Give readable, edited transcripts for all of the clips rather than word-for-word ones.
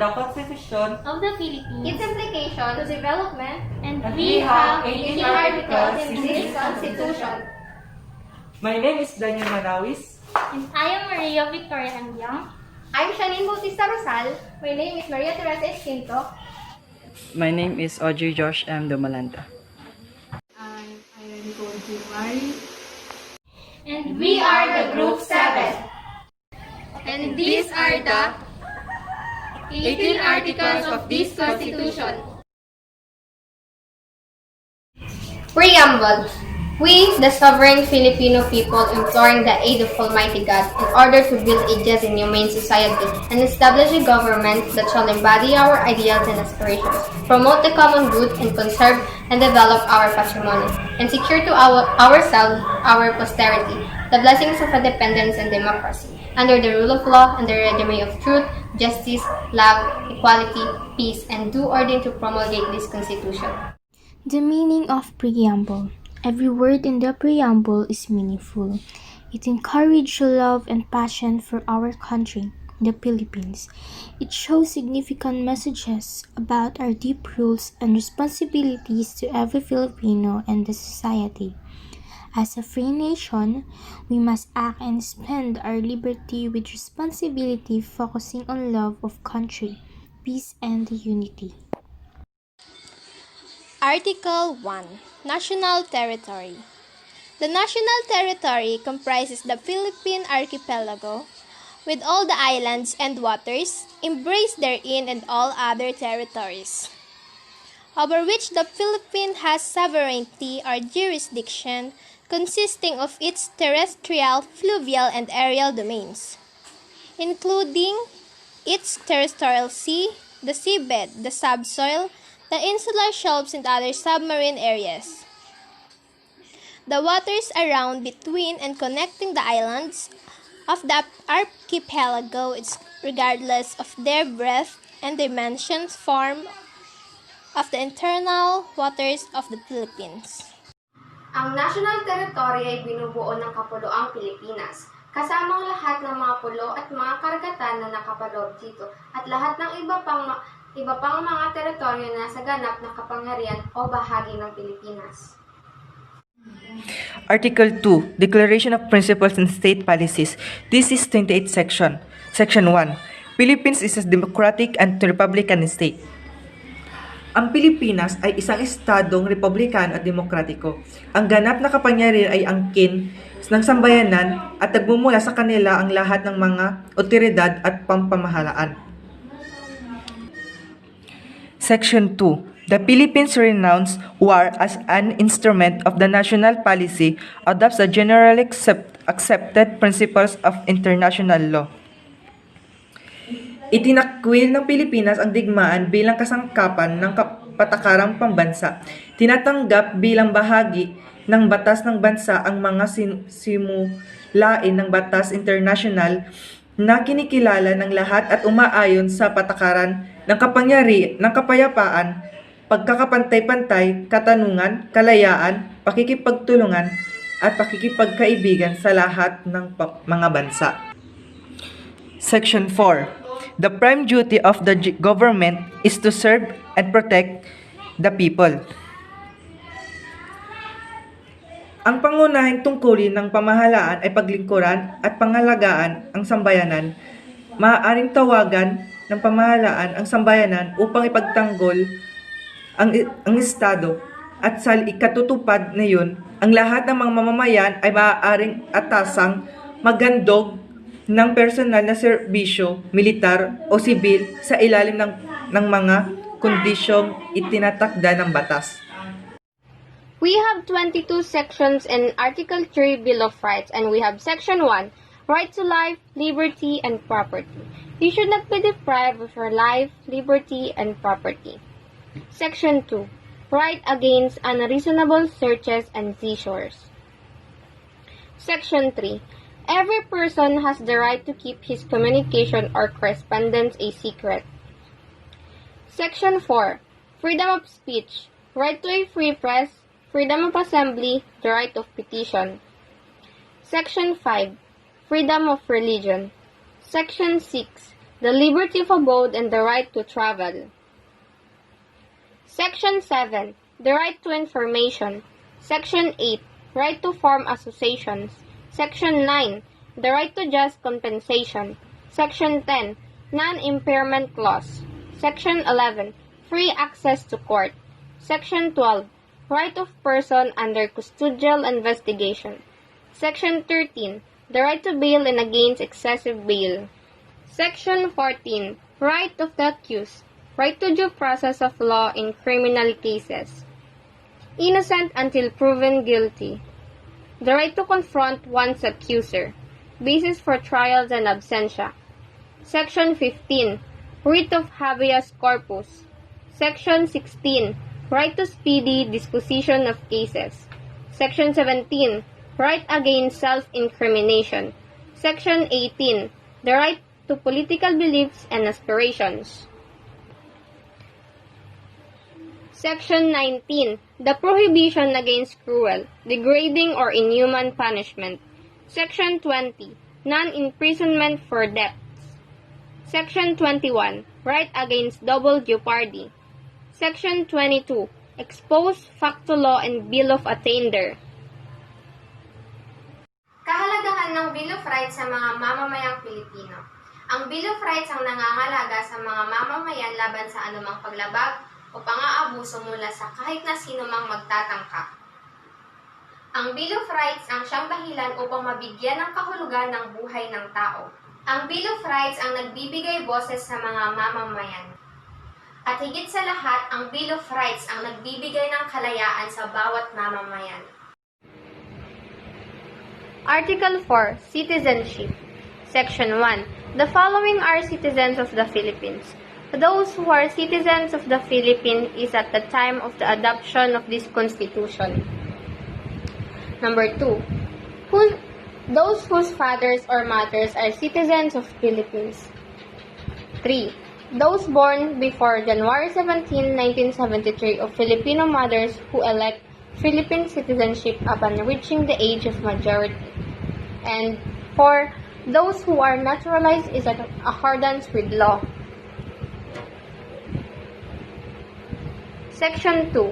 the Constitution of the Philippines, its implication to development, and And we have 18 18 articles articles in this Constitution. My name is Daniel Manawis. And I am Maria Victoria Andiang. I'm Shanine Bautista Rosal. My name is Maria Teresa Esquinto. My name is Audrey Josh M. Dumalanta. I'm Irene Goldjumari. And We are the Group 7. And these are the 18 articles of this Constitution. Preamble. We, the sovereign Filipino people, imploring the aid of Almighty God in order to build a just and humane society and establish a government that shall embody our ideals and aspirations, promote the common good, and conserve and develop our patrimony, and secure to ourselves, our posterity, the blessings of independence and democracy, under the rule of law and the regime of truth, justice, love, equality, peace, and due order to promulgate this Constitution. The meaning of preamble. Every word in the preamble is meaningful. It encourages love and passion for our country, the Philippines. It shows significant messages about our deep rules and responsibilities to every Filipino and the society. As a free nation, we must act and spend our liberty with responsibility, focusing on love of country, peace, and unity. Article 1. National Territory. The national territory comprises the Philippine archipelago, with all the islands and waters embraced therein and all other territories, over which the Philippines has sovereignty or jurisdiction, consisting of its terrestrial, fluvial, and aerial domains, including its terrestrial sea, the seabed, the subsoil, the insular shelves, and other submarine areas. The waters around, between, and connecting the islands of the archipelago, regardless of their breadth and dimensions, form of the internal waters of the Philippines. Ang national territory ay binubuo ng Kapuluang Pilipinas, kasama ang lahat ng mga pulo at mga karagatan na nakapaloob dito, at lahat ng iba pang mga teritoryo na sa ganap na kapangyarihan o bahagi ng Pilipinas. Article 2, Declaration of Principles and State Policies. This is 28th section. Section 1. Philippines is a democratic and republican state. Ang Pilipinas ay isang estadong republikano at demokratiko. Ang ganap na kapangyarihan ay angkin ng sambayanan at nagmumula sa kanila ang lahat ng mga otoridad at pampamahalaan. Section 2. The Philippines renounces war as an instrument of the national policy, adopts the generally accepted principles of international law. Itinakwil ng Pilipinas ang digmaan bilang kasangkapan ng patakarang pambansa. Tinatanggap bilang bahagi ng batas ng bansa ang mga simulain ng batas international na kinikilala ng lahat at umaayon sa patakaran ng kapayapaan, pagkakapantay-pantay, katanungan, kalayaan, pakikipagtulungan, at pakikipagkaibigan sa lahat ng mga bansa. Section 4. The prime duty of the government is to serve and protect the people. Ang pangunahing tungkulin ng pamahalaan ay paglingkuran at pangalagaan ang sambayanan. Maaaring tawagan ng pamahalaan ang sambayanan upang ipagtanggol ang Estado, at sa ikatutupad na yun, ang lahat ng mga mamamayan ay maaaring atasang magandog ng personal na serbisyo, militar o sibil sa ilalim ng mga kondisyong itinatakda ng batas. We have 22 sections in Article 3 Bill of Rights, and we have Section 1, Right to Life, Liberty, and Property. You should not be deprived of your life, liberty, and property. Section 2, Right against unreasonable searches and seizures. Section 3, every person has the right to keep his communication or correspondence a secret. Section 4, Freedom of speech, right to a free press, freedom of assembly, the right of petition. Section 5, Freedom of religion. Section 6, the liberty of abode and the right to travel. Section 7. The right to information. Section 8. Right to form associations. Section 9. The right to just compensation. Section 10. Non-impairment clause. Section 11. Free access to court. Section 12. Right of person under custodial investigation. Section 13. The right to bail and against excessive bail. Section 14. Right of the accused. Right to due process of law in criminal cases. Innocent until proven guilty. The right to confront one's accuser. Basis for trials and absentia. Section 15. Writ of habeas corpus. Section 16. Right to speedy disposition of cases. Section 17. Right against self-incrimination. Section 18. The right to political beliefs and aspirations. Section 19. The prohibition against cruel, degrading, or inhuman punishment. Section 20. Non-imprisonment for debts. Section 21. Right against double jeopardy. Section 22. Expose facto law and Bill of Attainder. Kahalagahan ng Bill of Rights sa mga mamamayang Pilipino. Ang Bill of Rights ang nangangalaga sa mga mamamayan laban sa anumang paglabag o pang-aabuso mula sa kahit na sino mang magtatangka. Ang Bill of Rights ang siyang dahilan upang mabigyan ng kahulugan ng buhay ng tao. Ang Bill of Rights ang nagbibigay boses sa mga mamamayan. At higit sa lahat, ang Bill of Rights ang nagbibigay ng kalayaan sa bawat mamamayan. Article 4. Citizenship. Section 1. The following are citizens of the Philippines. Those who are citizens of the Philippines is at the time of the adoption of this Constitution. Number 2. Those whose fathers or mothers are citizens of Philippines. 3. Those born before January 17, 1973 of Filipino mothers who elect Philippine citizenship upon reaching the age of majority. And 4. Those who are naturalized in accordance with law. Section 2.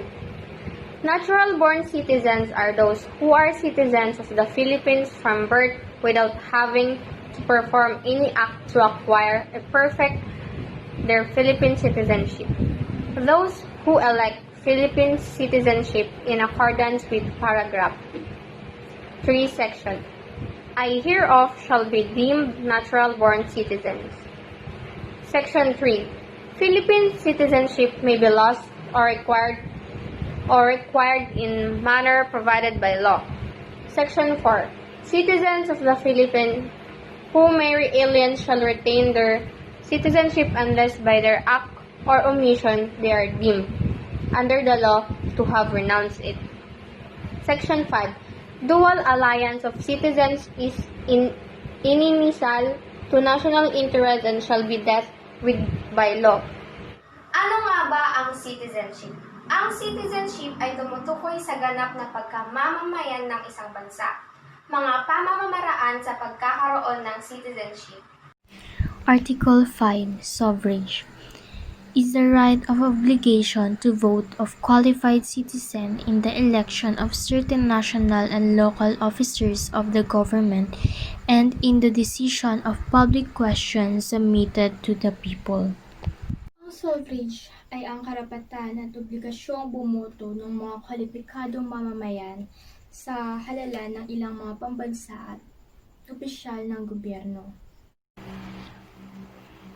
Natural-born citizens are those who are citizens of the Philippines from birth without having to perform any act to acquire a perfect their Philippine citizenship. Those who elect Philippine citizenship in accordance with paragraph 3 section I hereof shall be deemed natural-born citizens. Section 3. Philippine citizenship may be lost or required in manner provided by law. Section 4. Citizens of the Philippines who marry aliens shall retain their citizenship unless by their act or omission they are deemed, under the law, to have renounced it. Section 5. Dual alliance of citizens is inimical to national interest and shall be dealt with by law. Ano nga ba ang citizenship? Ang citizenship ay tumutukoy sa ganap na pagkamamamayan ng isang bansa. Mga pamamaraan sa pagkakaroon ng citizenship. Article 5. Suffrage is the right of obligation to vote of qualified citizen in the election of certain national and local officers of the government and in the decision of public questions submitted to the people. Ang suffrage ay ang karapatan at obligasyong bumoto ng mga kwalipikadong mamamayan sa halalan ng ilang mga pambansa at opisyal ng gobyerno.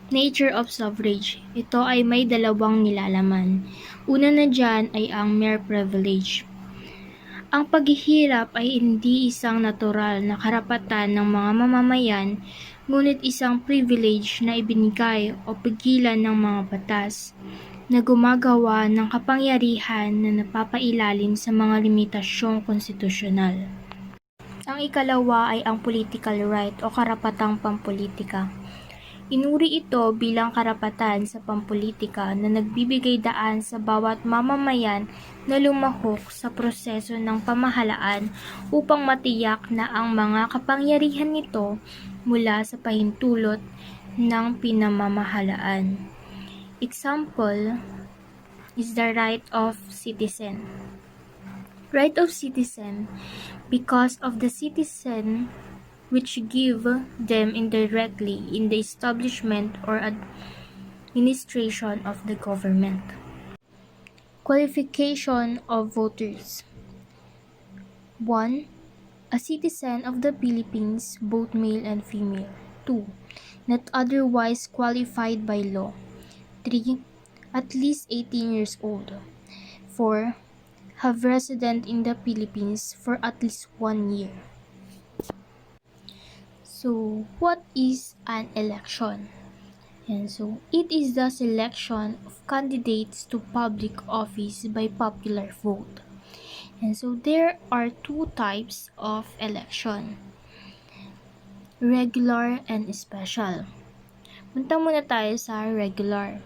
Nature of suffrage. Ito ay may dalawang nilalaman. Una na dyan ay ang mere privilege. Ang paghihirap ay hindi isang natural na karapatan ng mga mamamayan, ngunit isang privilege na ibinigay o pigilan ng mga batas na gumagawa ng kapangyarihan na napapailalim sa mga limitasyong konstitusyonal. Ang ikalawa ay ang political right o karapatang pampolitika. Inuri ito bilang karapatan sa pampolitika na nagbibigay daan sa bawat mamamayan na lumahok sa proseso ng pamahalaan upang matiyak na ang mga kapangyarihan nito mula sa pahintulot ng pinamamahalaan. Example is the right of citizen. Right of citizen because of the citizen which give them indirectly in the establishment or administration of the government. Qualification of voters. 1. A citizen of the Philippines, both male and female. 2. Not otherwise qualified by law. 3. At least 18 years old. 4. Have resident in the Philippines for at least 1 year. So, what is an election? And so, it is the selection of candidates to public office by popular vote. And so, there are two types of election. Regular and special. Punta muna tayo sa regular.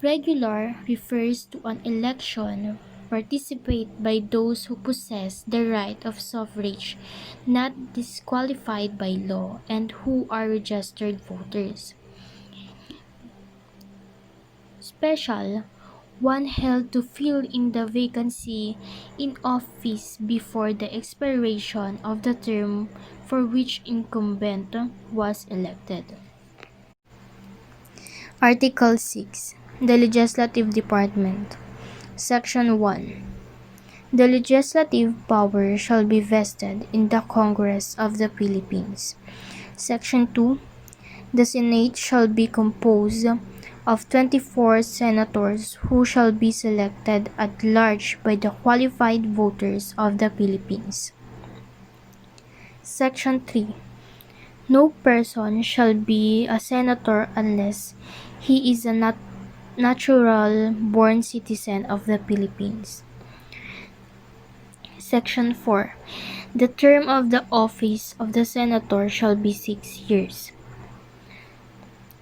Regular refers to an election participated by those who possess the right of suffrage, not disqualified by law, and who are registered voters. Special, one held to fill in the vacancy in office before the expiration of the term for which incumbent was elected. Article 6. The Legislative Department. Section 1. The legislative power shall be vested in the Congress of the Philippines. Section 2. The Senate shall be composed of 24 senators who shall be selected at large by the qualified voters of the Philippines. Section 3. No person shall be a senator unless he is a natural-born citizen of the Philippines. Section 4. The term of the office of the senator shall be 6 years.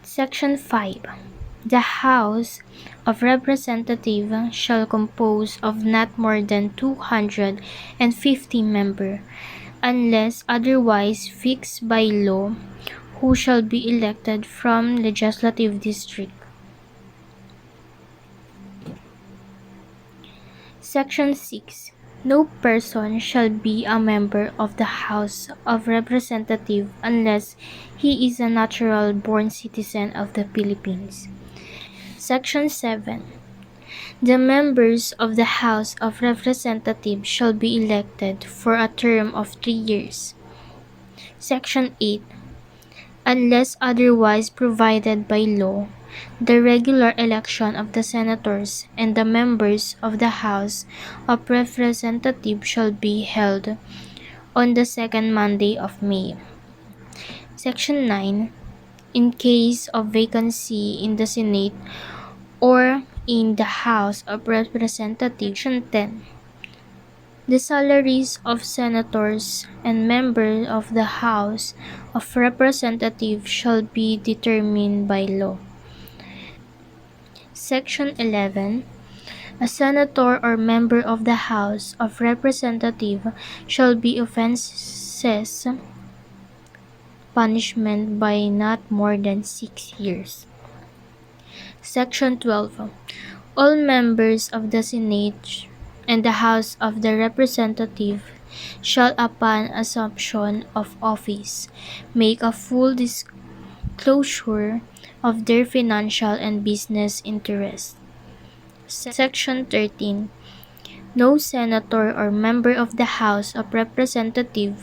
Section 5. The House of Representatives shall compose of not more than 250 members, unless otherwise fixed by law, who shall be elected from legislative district. Section 6. No person shall be a member of the House of Representatives unless he is a natural-born citizen of the Philippines. Section 7. The members of the House of Representatives shall be elected for a term of 3 years. Section 8. Unless otherwise provided by law, the regular election of the senators and the members of the House of Representatives shall be held on the second Monday of May. Section 9. In case of vacancy in the Senate or in the House of Representatives. Section 10. The salaries of senators and members of the House of Representatives shall be determined by law. Section 11. A senator or member of the House of Representatives shall be offenses punishment by not more than 6 years. Section 12. All members of the Senate and the House of the Representatives shall, upon assumption of office, make a full disclosure of their financial and business interests. Section 13. No senator or member of the House of Representatives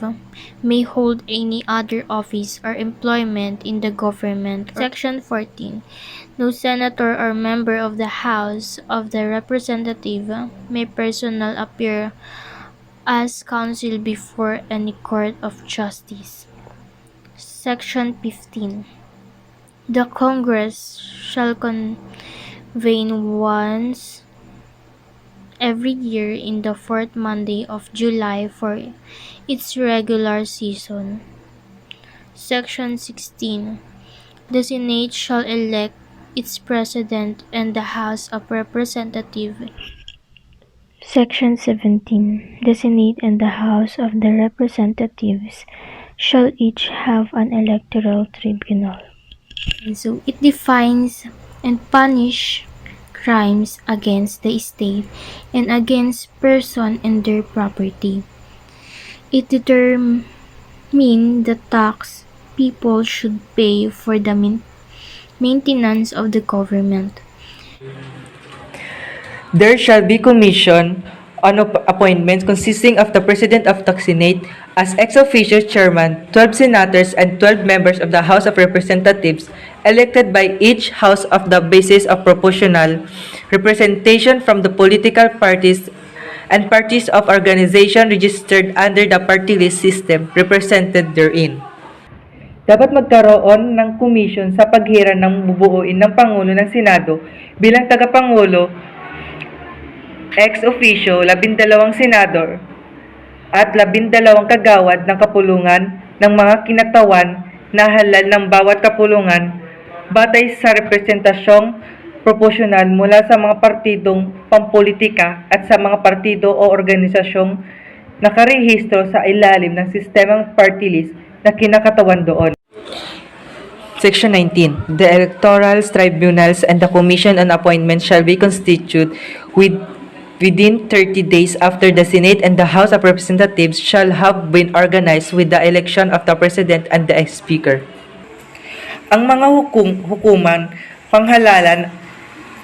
may hold any other office or employment in the government. Section 14. No senator or member of the House of the Representatives may personally appear as counsel before any court of justice. Section 15. The Congress shall convene once every year in the fourth Monday of July for its regular session. Section 16. The Senate shall elect its President and the House of Representatives. Section 17. The Senate and the House of the Representatives shall each have an electoral tribunal. And so it defines and punish crimes against the state and against person and their property. It determines the tax people should pay for the maintenance of the government. There shall be commission on appointments consisting of the President of the Senate as ex officio chairman, 12 senators, and 12 members of the House of Representatives elected by each House of the basis of proportional representation from the political parties and parties of organization registered under the party list system represented therein. Dapat magkaroon ng komisyon sa paghiran ng bubuuin ng Pangulo ng Senado bilang tagapangulo ex officio 12 senador at 12 kagawad ng kapulungan ng mga kinatawan na halal ng bawat kapulungan batay sa representasyong proporsyonal mula sa mga partidong pampolitika at sa mga partido o organisasyong nakarehistro sa ilalim ng sistemang party list na kinakatawan doon. Section 19. The electoral tribunals and the commission on appointments shall be constituted within 30 days after the Senate and the House of Representatives shall have been organized with the election of the President and the Speaker. Ang mga hukuman, panghalalan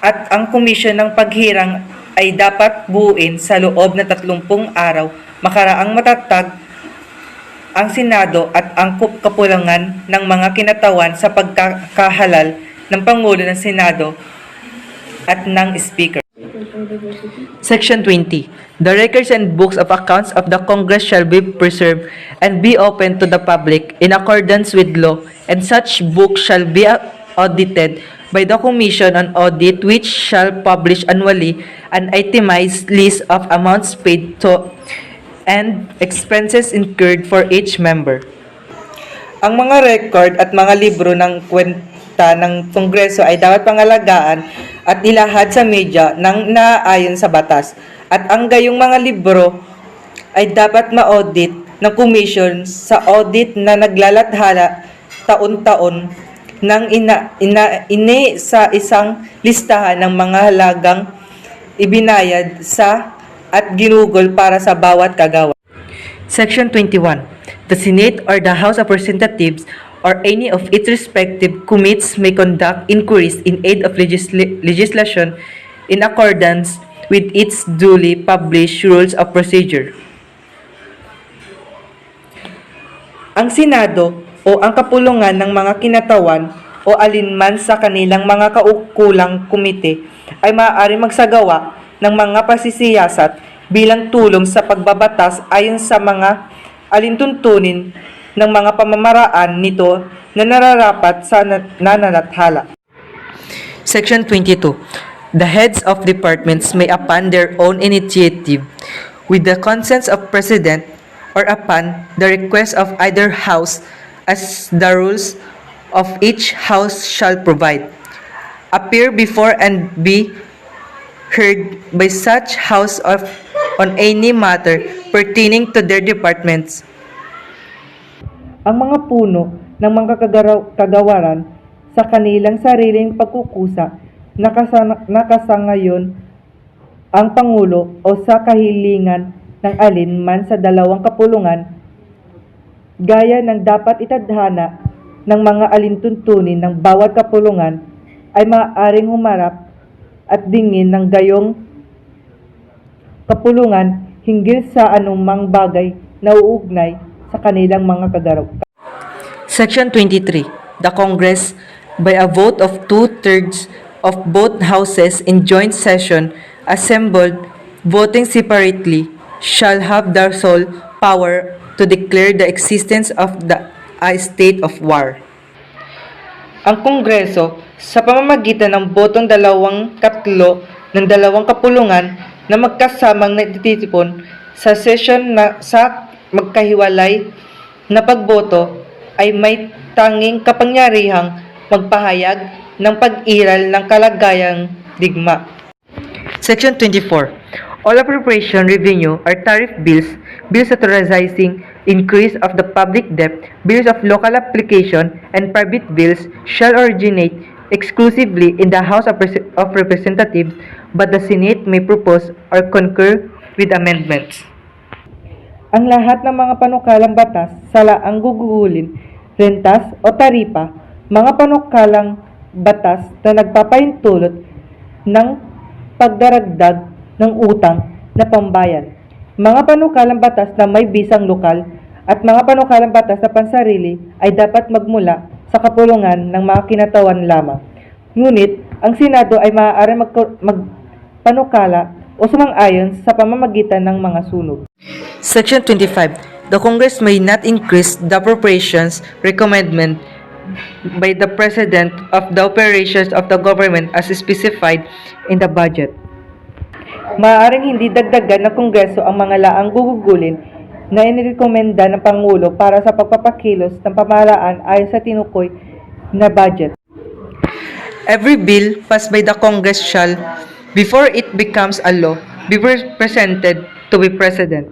at ang komisyon ng paghirang ay dapat buuin sa loob ng 30 araw makaraang matatag ang Senado at ang kapulangan ng mga kinatawan sa pagkakahalal ng Pangulo ng Senado at ng Speaker. Section 20. The records and books of accounts of the Congress shall be preserved and be open to the public in accordance with law, and such books shall be audited by the Commission on Audit, which shall publish annually an itemized list of amounts paid to and expenses incurred for each member. Ang mga record at mga libro ng kwenta ng Kongreso ay dapat pangalagaan at ilahad sa media ng naaayon sa batas. At ang gayong mga libro ay dapat ma-audit ng Commission sa audit na naglalathala taon-taon ng sa isang listahan ng mga halagang ibinayad sa at ginugol para sa bawat kagawa. Section 21. The Senate or the House of Representatives or any of its respective committees may conduct inquiries in aid of legislation in accordance with its duly published rules of procedure. Ang Senado o ang kapulungan ng mga kinatawan o alinman sa kanilang mga kaukulang komite ay maaari magsagawa ng mga pasisiyasat bilang tulong sa pagbabatas ayon sa mga alintuntunin ng mga pamamaraan nito na nararapat sa nananathala. Section 22. The heads of departments may upon their own initiative, with the consent of President or upon the request of either House as the rules of each House shall provide, appear before and be heard by such House on any matter pertaining to their departments. Ang mga puno ng mga kagawaran sa kanilang sariling pagkukusa nakasangayon ang Pangulo o sa kahilingan ng alin man sa dalawang kapulungan gaya ng dapat itadhana ng mga alintuntunin ng bawat kapulungan ay maaaring humarap at dingin ng gayong kapulungan hinggil sa anumang bagay na uugnay sa kanilang mga kagaraw. Section 23. The Congress, by a vote of 2/3 of both houses in joint session, assembled, voting separately, shall have the sole power to declare the existence of a state of war. Ang Kongreso, sa pamamagitan ng botong 2/3 ng dalawang kapulungan na magkasamang natitipon sa session na sa magkahiwalay na pagboto, ay may tanging kapangyarihang magpahayag ng pag-iral ng kalagayang digma. Section 24. All appropriation, revenue, or tariff bills, bills authorizing increase of the public debt, bills of local application, and private bills shall originate exclusively in the House of Representatives, but the Senate may propose or concur with amendments. Ang lahat ng mga panukalang batas sa laang gugulin, rentas o taripa, mga panukalang batas na nagpapahintulot ng pagdaragdag ng utang na pambayan, mga panukalang batas na may bisang lokal, at mga panukalang batas na pansarili ay dapat magmula sa kapulungan ng mga kinatawan lamang. Ngunit, ang Senado ay maaari magpanukala o sumang-ayon sa pamamagitan ng mga sunog. Section 25. The Congress may not increase the appropriations recommended by the President of the operations of the government as specified in the budget. Maaaring hindi dagdagan ng Kongreso ang mga laang gugugulin na inirekomenda ng Pangulo para sa pagpapakilos ng pamahalaan ayon sa tinukoy na budget. Every bill passed by the Congress shall, before it becomes a law, be presented to the President.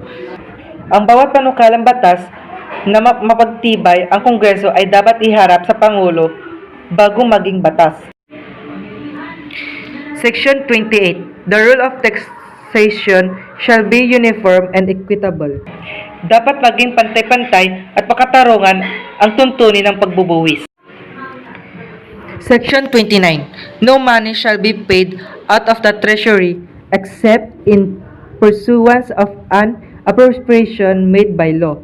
Ang bawat panukalang batas na mapagtibay ang Kongreso ay dapat iharap sa Pangulo bago maging batas. Section 28. The rule of taxation shall be uniform and equitable. Dapat maging pantay-pantay at makatarungan ang tuntunin ng pagbubuwis. Section 29. No money shall be paid out of the treasury except in pursuance of an appropriation made by law.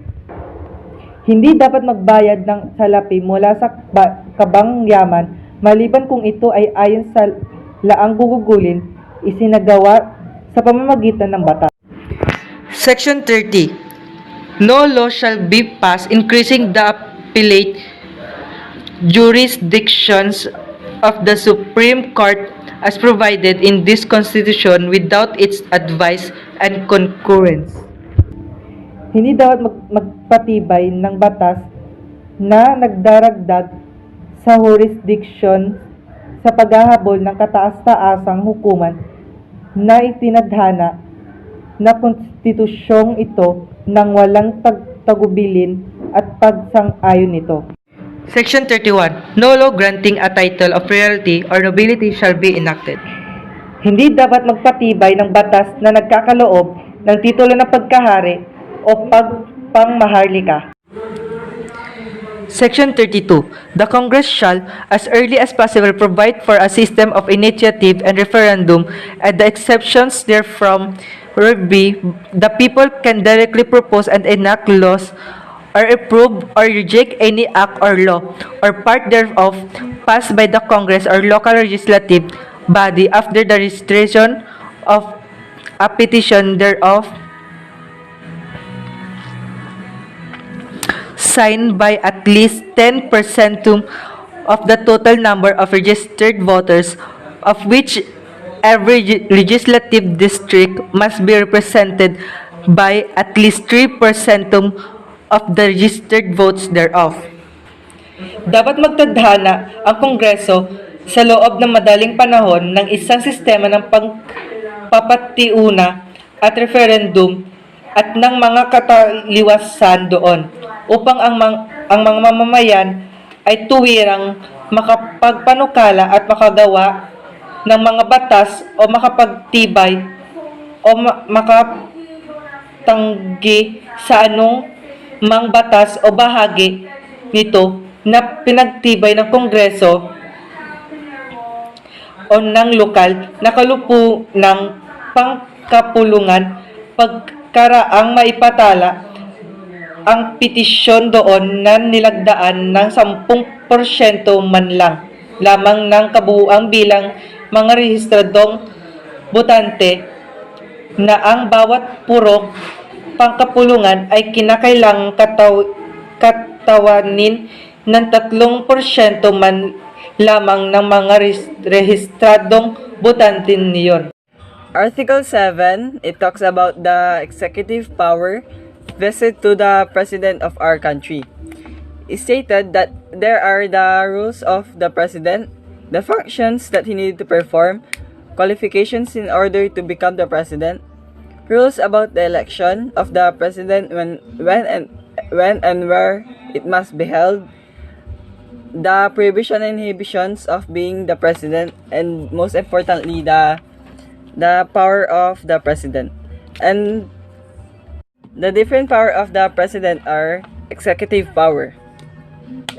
Hindi dapat magbayad ng salapi mula sa kabangyaman maliban kung ito ay ayon sa laang gugugulin isinagawa sa pamamagitan ng batas. Section 30. No law shall be passed increasing the appellate jurisdictions of the Supreme Court as provided in this Constitution without its advice and concurrence. Hindi dapat magpatibay ng batas na nagdaragdag sa jurisdiction sa paghahabol ng kataas-taasang hukuman na itinadhana na konstitusyong ito nang walang tagubilin at pagsang-ayon nito. Section 31. No law granting a title of royalty or nobility shall be enacted. Hindi dapat magpatibay ng batas na nagkakaloob ng titulo ng pagkahari o pangmaharlika. Section 32. The Congress shall, as early as possible, provide for a system of initiative and referendum, and the exceptions therefrom will be the people can directly propose and enact laws or approve or reject any act or law or part thereof passed by the Congress or local legislative body after the registration of a petition thereof signed by at least 10% of the total number of registered voters, of which every legislative district must be represented by at least 3% of the registered votes thereof. Dapat magtadhana ang Kongreso sa loob ng madaling panahon ng isang sistema ng pagpapatiuna at referendum at ng mga kataliwasan doon upang ang mga mamamayan ay tuwirang makapagpanukala at makagawa ng mga batas o makapagtibay o makatanggi sa anong mang batas o bahagi nito na pinagtibay ng Kongreso o ng lokal na kalupo ng pangkapulungan pagkaraang maipatala ang petisyon doon na nilagdaan ng 10% man lang lamang ng kabuuang bilang mga rehistradong botante na ang bawat purok pangkapulungan ay kinakailangang katawanin ng 3% man lamang ng mga rehistradong botante niyon. Article 7, it talks about the executive power vested to the President of our country. It stated that there are the rules of the President, the functions that he needed to perform, qualifications in order to become the President, rules about the election of the President when when and where it must be held, the prohibition and inhibitions of being the president, and most importantly, the power of the president. And the different power of the president are executive power.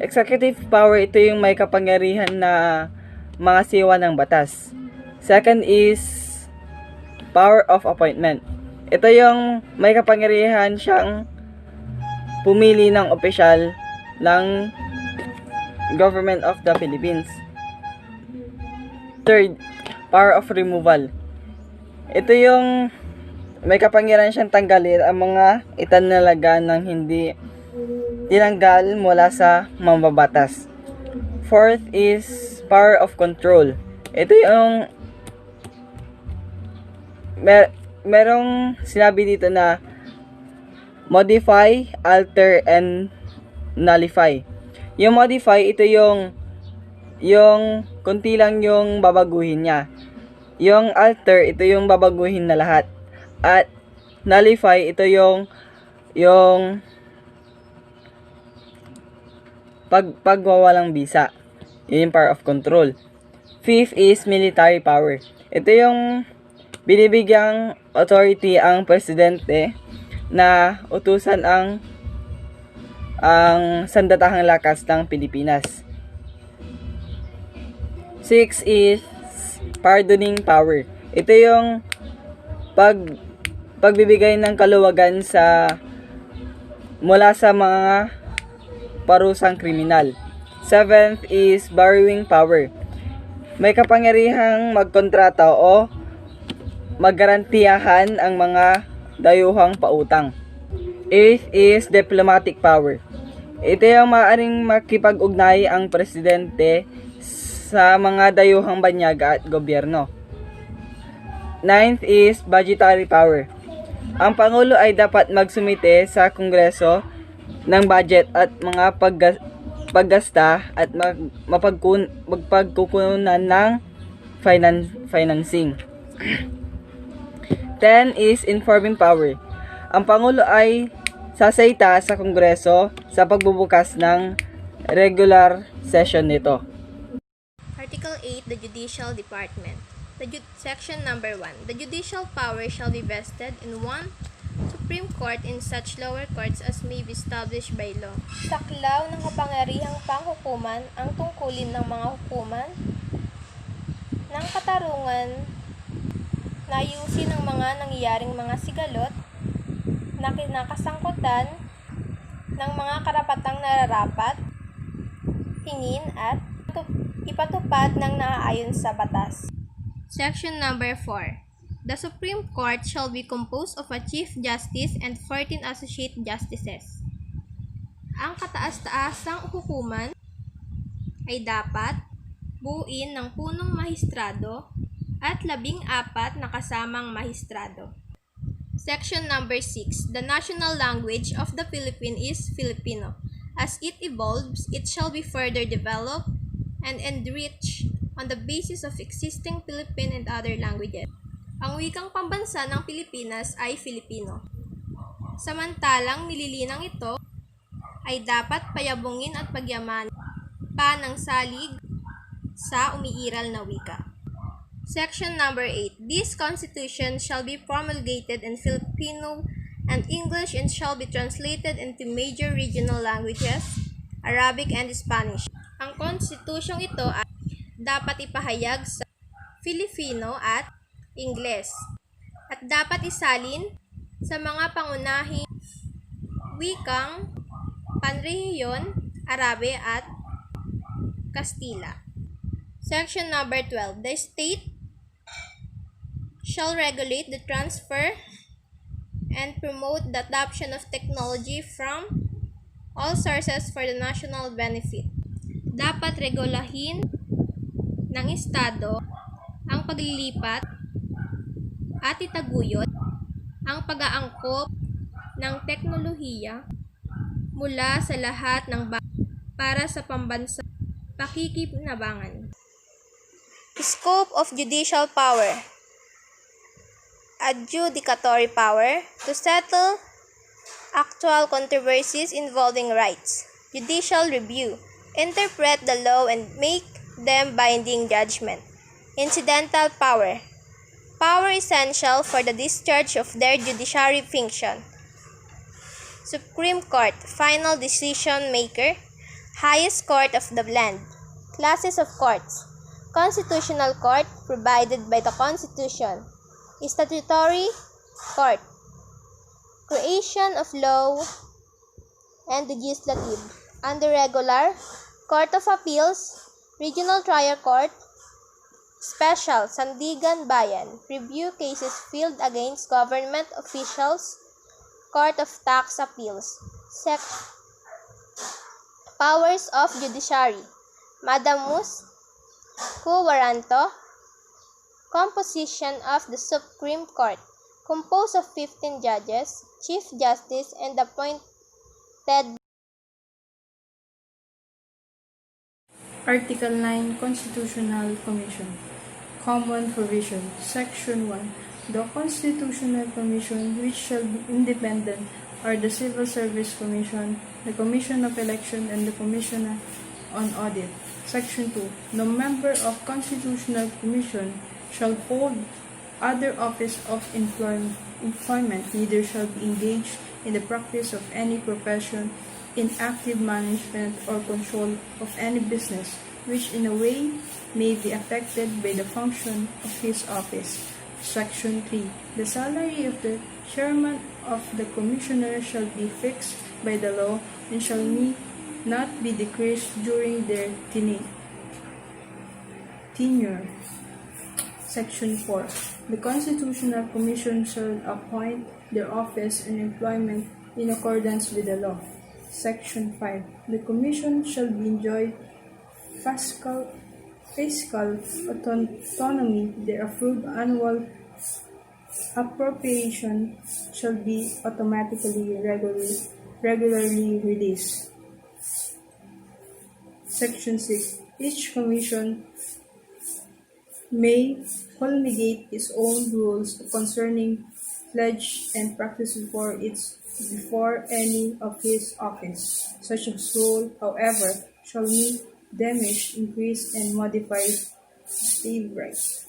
Executive power, ito yung may kapangyarihan na mga siwa ng batas. Second is power of appointment. Ito yung may kapangyarihan siyang pumili ng opisyal ng government of the Philippines. Third, power of removal. Ito yung may kapangyarihan siyang tanggalin ang mga itinalaga ng hindi tinanggal mula sa mambabatas. Fourth is power of control. Ito yung merong sinabi dito na modify, alter, and nullify. Yung modify, ito yung konti lang yung babaguhin niya. Yung alter, ito yung babaguhin na lahat. At nullify, ito yung pagwawalang bisa. Yun yung power of control. Fifth is military power. Ito yung binibigyang authority ang presidente na utusan ang sandatahang lakas ng Pilipinas. Six is pardoning power. Ito yung pagbibigay ng kaluwagan mula sa mga parusang kriminal. Seventh is borrowing power. May kapangyarihang magkontrata o maggarantiyahan ang mga dayuhang pautang. Eighth is diplomatic power. Ito yung maaaring makipag-ugnay ang presidente sa mga dayuhang banyaga at gobyerno. Ninth is budgetary power. Ang Pangulo ay dapat magsumite sa Kongreso ng budget at mga paggasta at magpagkukunan ng financing. 10 is informing power. Ang Pangulo ay sasaita sa Kongreso sa pagbubukas ng regular session nito. Article 8, the Judicial Department. Section number 1. The judicial power shall be vested in 1. Supreme Court in such lower courts as may be established by law. Saklaw ng kapangyarihang panghukuman ang tungkulin ng mga hukuman ng katarungan na ayusin ang mga nangyayaring mga sigalot na kinakasangkutan ng mga karapatang nararapat, hingin at ipatupad ng naaayon sa batas. Section number 4. The Supreme Court shall be composed of a Chief Justice and 14 Associate Justices. Ang kataas-taasang hukuman ay dapat buuin ng punong mahistrado at 14 na kasamang mahistrado. Section number 6. The national language of the Philippines is Filipino. As it evolves, it shall be further developed and enriched on the basis of existing Philippine and other languages. Ang wikang pambansa ng Pilipinas ay Filipino. Samantalang nililinang ito ay dapat payabungin at pagyaman pa ng salig sa umiiral na wika. Section number 8. This Constitution shall be promulgated in Filipino and English and shall be translated into major regional languages, Arabic and Spanish. Ang konstitusyong ito ay dapat ipahayag sa Filipino at Ingles at dapat isalin sa mga pangunahing wikang panrehiyon, Arabe at Kastila. Section number 12. The state shall regulate the transfer and promote the adoption of technology from all sources for the national benefit. Dapat regulahin ng Estado ang paglilipat at itaguyod ang pag-aangkop ng teknolohiya mula sa lahat ng para sa pambansang pakikinabangan. Scope of judicial power. Adjudicatory power to settle actual controversies involving rights, judicial review, interpret the law and make them binding judgment, incidental power, power essential for the discharge of their judiciary function, Supreme Court, final decision maker, highest court of the land, classes of courts, constitutional court provided by the Constitution, statutory court, creation of law and legislative, under regular, court of appeals, regional trial court, special, Sandigan Bayan, review cases filed against government officials, court of tax appeals, powers of judiciary, Madamus, quo warranto, composition of the Supreme Court, composed of 15 judges, Chief Justice, and appointed. Article 9 Constitutional Commission Common Provision Section 1 The Constitutional Commission, which shall be independent, are the Civil Service Commission, the Commission of Election, and the Commission on Audit. Section 2 No member of Constitutional Commission shall hold other office of employment, neither shall be engaged in the practice of any profession, in active management or control of any business, which in a way may be affected by the function of his office. Section 3. The salary of the chairman of the commissioner shall be fixed by the law and shall not be decreased during their tenure. Section 4. The Constitutional Commission shall appoint their office and employment in accordance with the law. Section 5. The Commission shall be enjoyed fiscal autonomy. Their approved annual appropriation shall be automatically regularly released. Section 6. Each commission may promulgate its own rules concerning pledge and practice before any of his office. Such a rule, however, shall not diminish, increase, and modify state rights.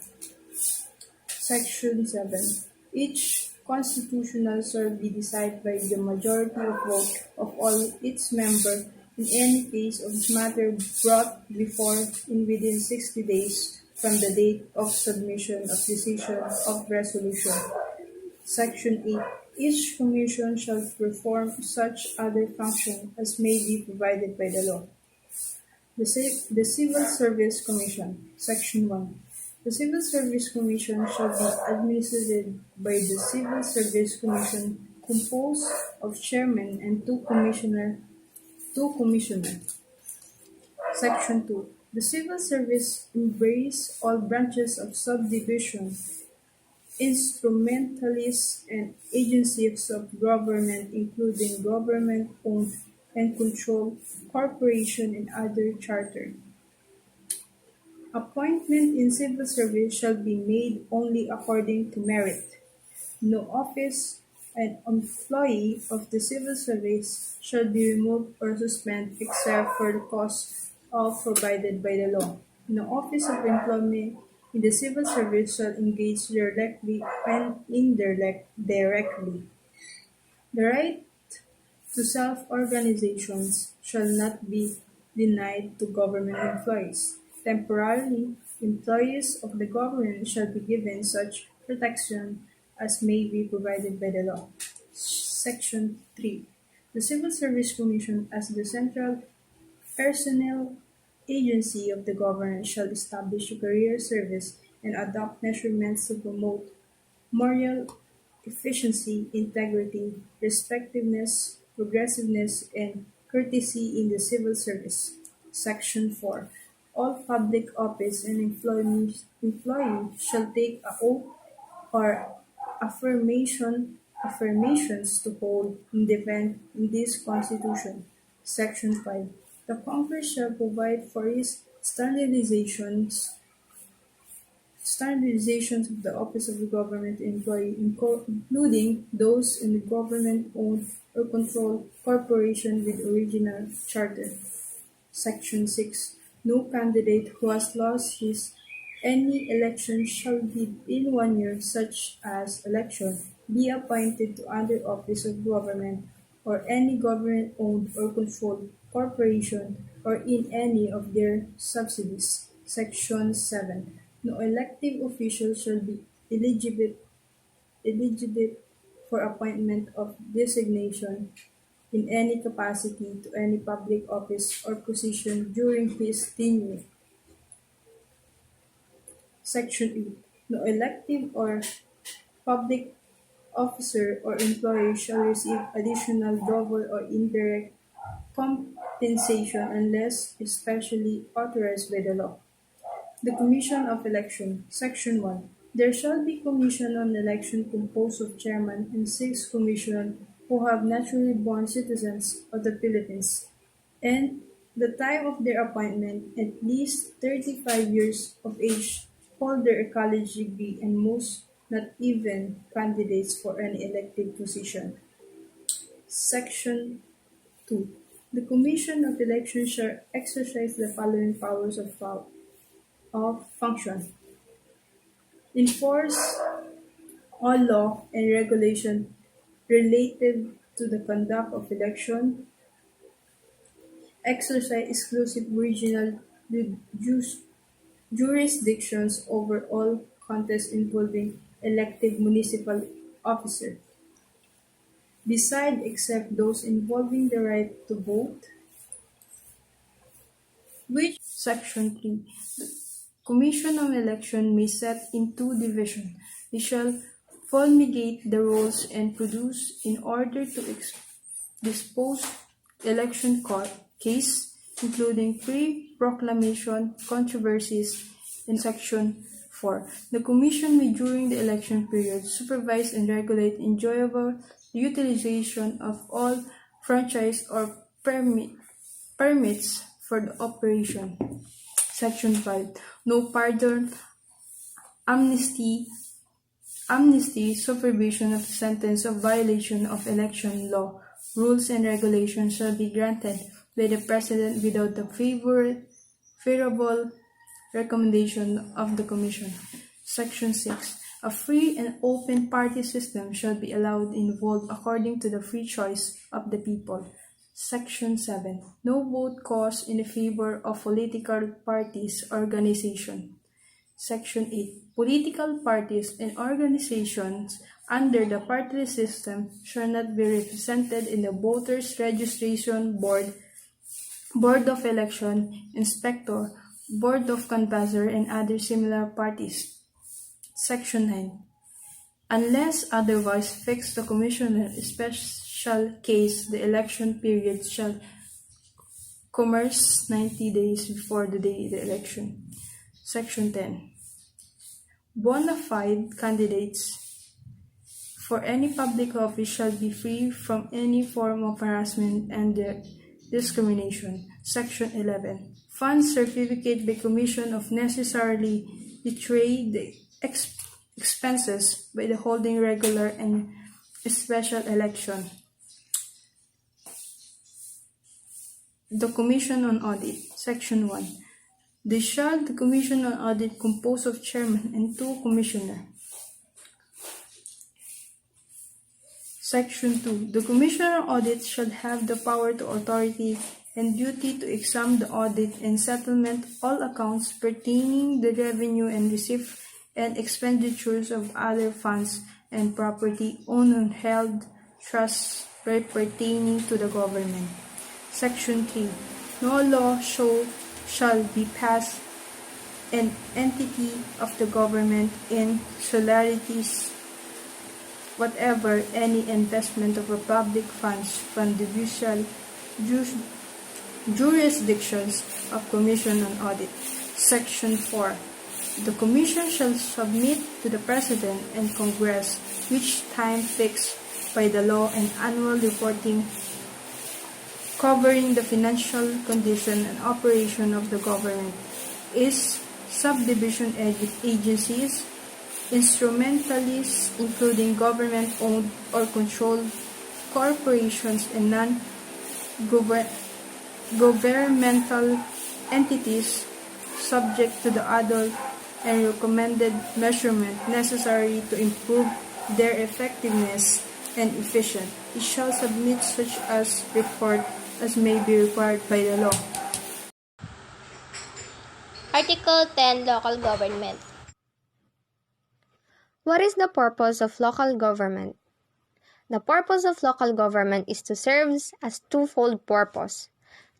Section 7. Each constitutional shall be decided by the majority of vote of all its members in any case of matter brought before in within 60 days from the date of submission of decision of resolution. Section 8. Each commission shall perform such other function as may be provided by the law. The Civil Service Commission. Section 1. The Civil Service Commission shall be administered by the Civil Service Commission, composed of chairman and two commissioners. Section 2. The Civil Service embraces all branches of subdivision, instrumentalists, and agencies of government, including government-owned and controlled corporation and other charter. Appointment in civil service shall be made only according to merit. No office and employee of the civil service shall be removed or suspended except for the cause of provided by the law. No office of employment in the civil service shall engage directly and indirectly. The right to self-organizations shall not be denied to government employees. Temporarily, employees of the government shall be given such protection as may be provided by the law. Section 3. The Civil Service Commission, as the central personnel agency of the government, shall establish a career service and adopt measurements to promote moral efficiency, integrity, respectiveness, progressiveness, and courtesy in the civil service. Section 4. All public office and employees shall take an oath or affirmations to hold in defense in this Constitution. Section 5. The Congress shall provide for its standardizations of the office of the government employee, including those in the government-owned or control corporation with original charter. Section 6. No candidate who has lost his any election shall be in 1 year such as election be appointed to under office of government or any government-owned or controlled corporation or in any of their subsidiaries. Section 7. No elective official shall be eligible for appointment of designation in any capacity to any public office or position during his tenure. Section 8. No elective or public officer or employee shall receive additional double or indirect compensation unless especially authorized by the law. The Commission of Election. Section 1. There shall be commission on election composed of chairman and 6 commissioners who have naturally born citizens of the Philippines, and the time of their appointment at least 35 years of age, hold their college degree, and most not even candidates for any elective position. Section 2. The Commission of Election shall exercise the following powers of function: enforce all law and regulation related to the conduct of election, exercise exclusive regional jurisdictions over all contests involving elected municipal officers, decide except those involving the right to vote, which Section 3. Commission on Election may set in 2 divisions. They shall fulmigate the rolls and produce in order to dispose election case, including pre-proclamation controversies in Section 4. The Commission may during the election period supervise and regulate enjoyable utilization of all franchise or permits for the operation. Section 5. No pardon, amnesty, supervision of sentence of violation of election law, rules and regulations shall be granted by the President without the favorable recommendation of the Commission. Section 6. A free and open party system shall be allowed involved according to the free choice of the people. Section 7. No vote cast in favor of political parties organization. Section 8. Political parties and organizations under the party system shall not be represented in the Voters Registration Board, Board of Election, Inspector, Board of Canvasser, and other similar parties. Section 9. Unless otherwise fixed, the Commissioner, special case, the election period shall commence 90 days before the day of the election. Section 10. Bona fide candidates for any public office shall be free from any form of harassment and discrimination. Section 11. Funds certificate by commission of necessarily betray the expenses by the holding regular and special election. The Commission on Audit. Section 1. The Commission on Audit composed of chairman and 2 commissioners. Section 2. The Commissioner on Audit shall have the power to authority and duty to examine the audit and settlement all accounts pertaining the revenue and receipt and expenditures of other funds and property owned and held trusts pertaining to the government. Section 3. No law shall be passed an entity of the government in solidarities whatever any investment of public funds from the usual jurisdictions of Commission on Audit. Section 4. The Commission shall submit to the President and Congress, which time fixed by the law, an annual reporting covering the financial condition and operation of the government, its subdivision agencies, instrumentalities including government-owned or controlled corporations, and non-governmental entities subject to the adult and recommended measurement necessary to improve their effectiveness and efficiency. It shall submit such as report as may be required by the law. Article 10, Local Government. What is the purpose of local government? The purpose of local government is to serve as twofold purpose.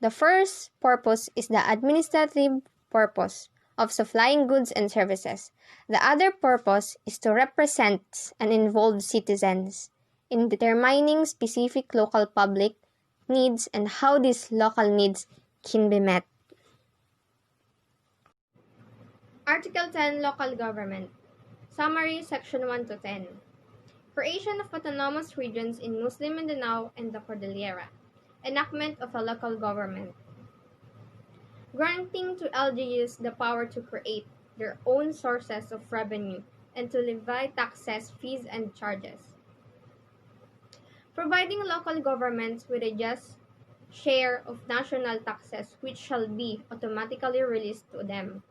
The first purpose is the administrative purpose of supplying goods and services. The other purpose is to represent and involve citizens in determining specific local public needs and how these local needs can be met. Article 10, Local Government. Summary, Section 1 to 10. Creation of autonomous regions in Muslim Mindanao and the Cordillera. Enactment of a local government. Granting to LGUs the power to create their own sources of revenue and to levy taxes, fees, and charges. Providing local governments with a just share of national taxes which shall be automatically released to them.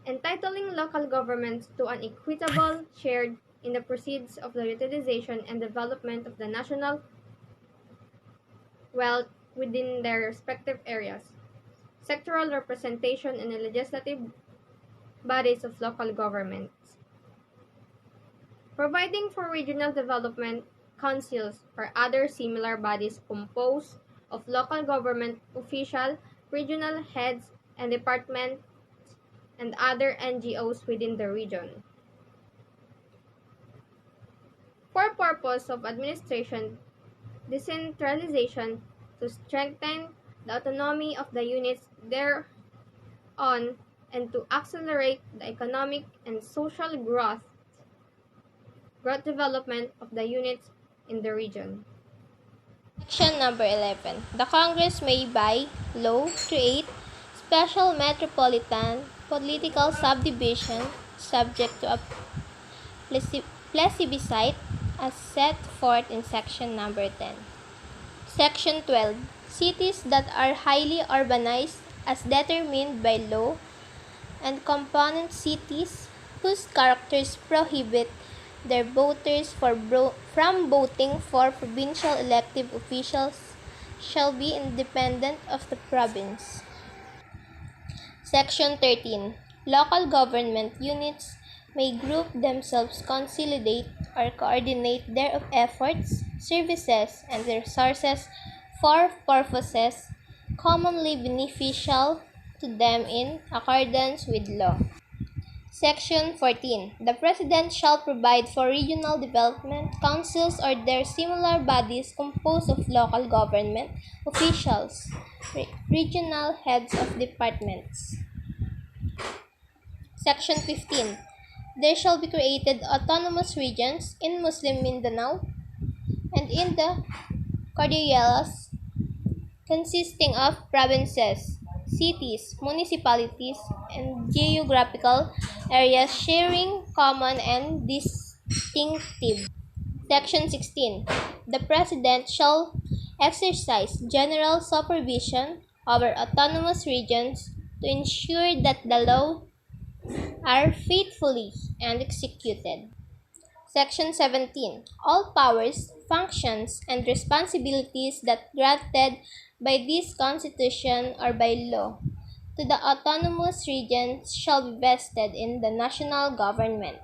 Entitling local governments to an equitable share in the proceeds of the utilization and development of the national wealth within their respective areas. Sectoral representation in the legislative bodies of local governments. Providing for regional development councils or other similar bodies composed of local government official, regional heads, and departments and other NGOs within the region. For purpose of administration, decentralization to strengthen the autonomy of the units thereon and to accelerate the economic and social growth development of the units in the region. Section number 11. The Congress may by law create special metropolitan political subdivision subject to a plebiscite as set forth in section number 10. Section 12. Cities that are highly urbanized as determined by law and component cities whose characters prohibit their voters from voting for provincial elective officials shall be independent of the province. Section 13. Local government units may group themselves, consolidate, or coordinate their efforts, services, and resources for purposes commonly beneficial to them in accordance with law. Section 14. The President shall provide for regional development councils or their similar bodies composed of local government officials, regional heads of departments. Section 15. There shall be created autonomous regions in Muslim Mindanao and in the Cordilleras consisting of provinces, cities, municipalities, and geographical areas sharing common and distinctive. Section 16. The President shall exercise general supervision over autonomous regions to ensure that the law are faithfully and executed. Section 17. All powers, functions, and responsibilities that granted by this Constitution or by law to the autonomous regions shall be vested in the national government.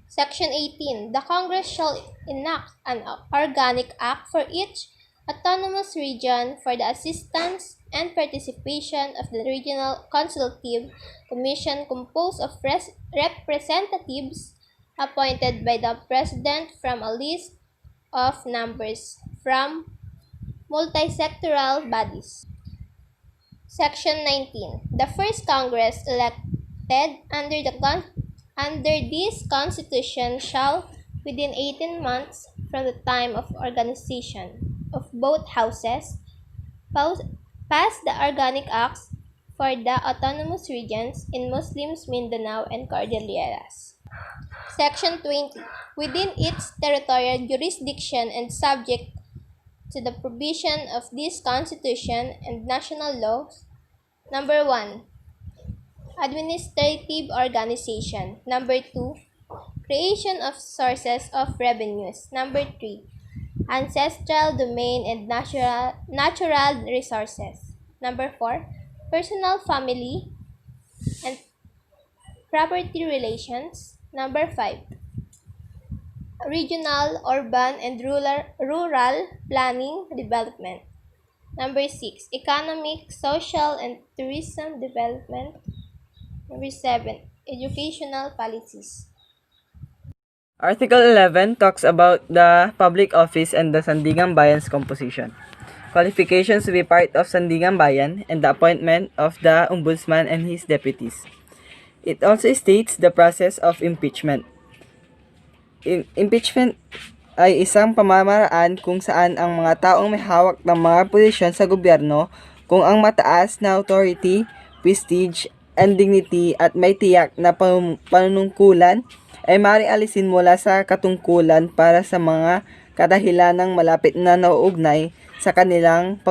Section 18. The Congress shall enact an organic act for each autonomous region for the assistance and participation of the Regional Consultative Commission composed of representatives appointed by the President from a list of numbers from multisectoral bodies. Section 19. The first Congress elected under this Constitution shall, within 18 months from the time of organization of both houses, pass the organic acts for the autonomous regions in Muslims Mindanao and Cordilleras. Section 20. Within its territorial jurisdiction and subject to the provision of this Constitution and national laws. Number 1. Administrative organization. Number 2. Creation of sources of revenues. Number 3. Ancestral domain and natural resources. Number 4. Personal family and property relations. Number 5. Regional, urban, and rural planning development. Number 6. Economic, social, and tourism development. Number 7. Educational policies. Article 11 talks about the public office and the Sandigang Bayan's composition. Qualifications to be part of Sandigang Bayan and the appointment of the Ombudsman and his deputies. It also states the process of impeachment. Impeachment ay isang pamamaraan kung saan ang mga taong may hawak ng mga posisyon sa gobyerno kung ang mataas na authority, prestige, and dignity at may tiyak na panunungkulan ay maaaring alisin mula sa katungkulan para sa mga kadahilanang malapit na nauugnay sa kanilang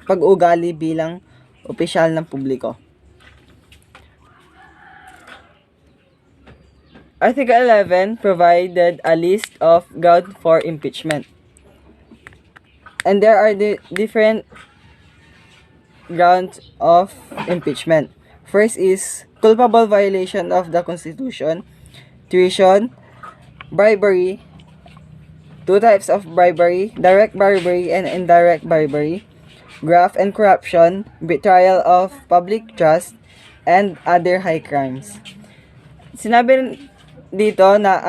pag-uugali bilang opisyal ng publiko. Article 11 provided a list of grounds for impeachment. And there are different grounds of impeachment. First is culpable violation of the Constitution, treason, bribery, two types of bribery, direct bribery and indirect bribery, graft and corruption, betrayal of public trust, and other high crimes. Sinabi dito na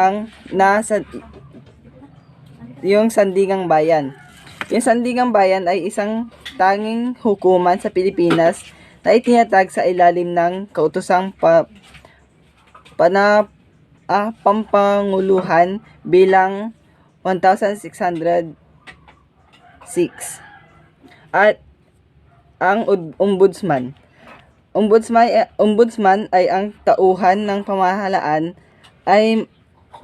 yung Sandigang Bayan. Yung Sandigang Bayan ay isang tanging hukuman sa Pilipinas na itinatag sa ilalim ng kautosang pampanguluhan bilang 1606 at ang Ombudsman. Ombudsman ay ang tauhan ng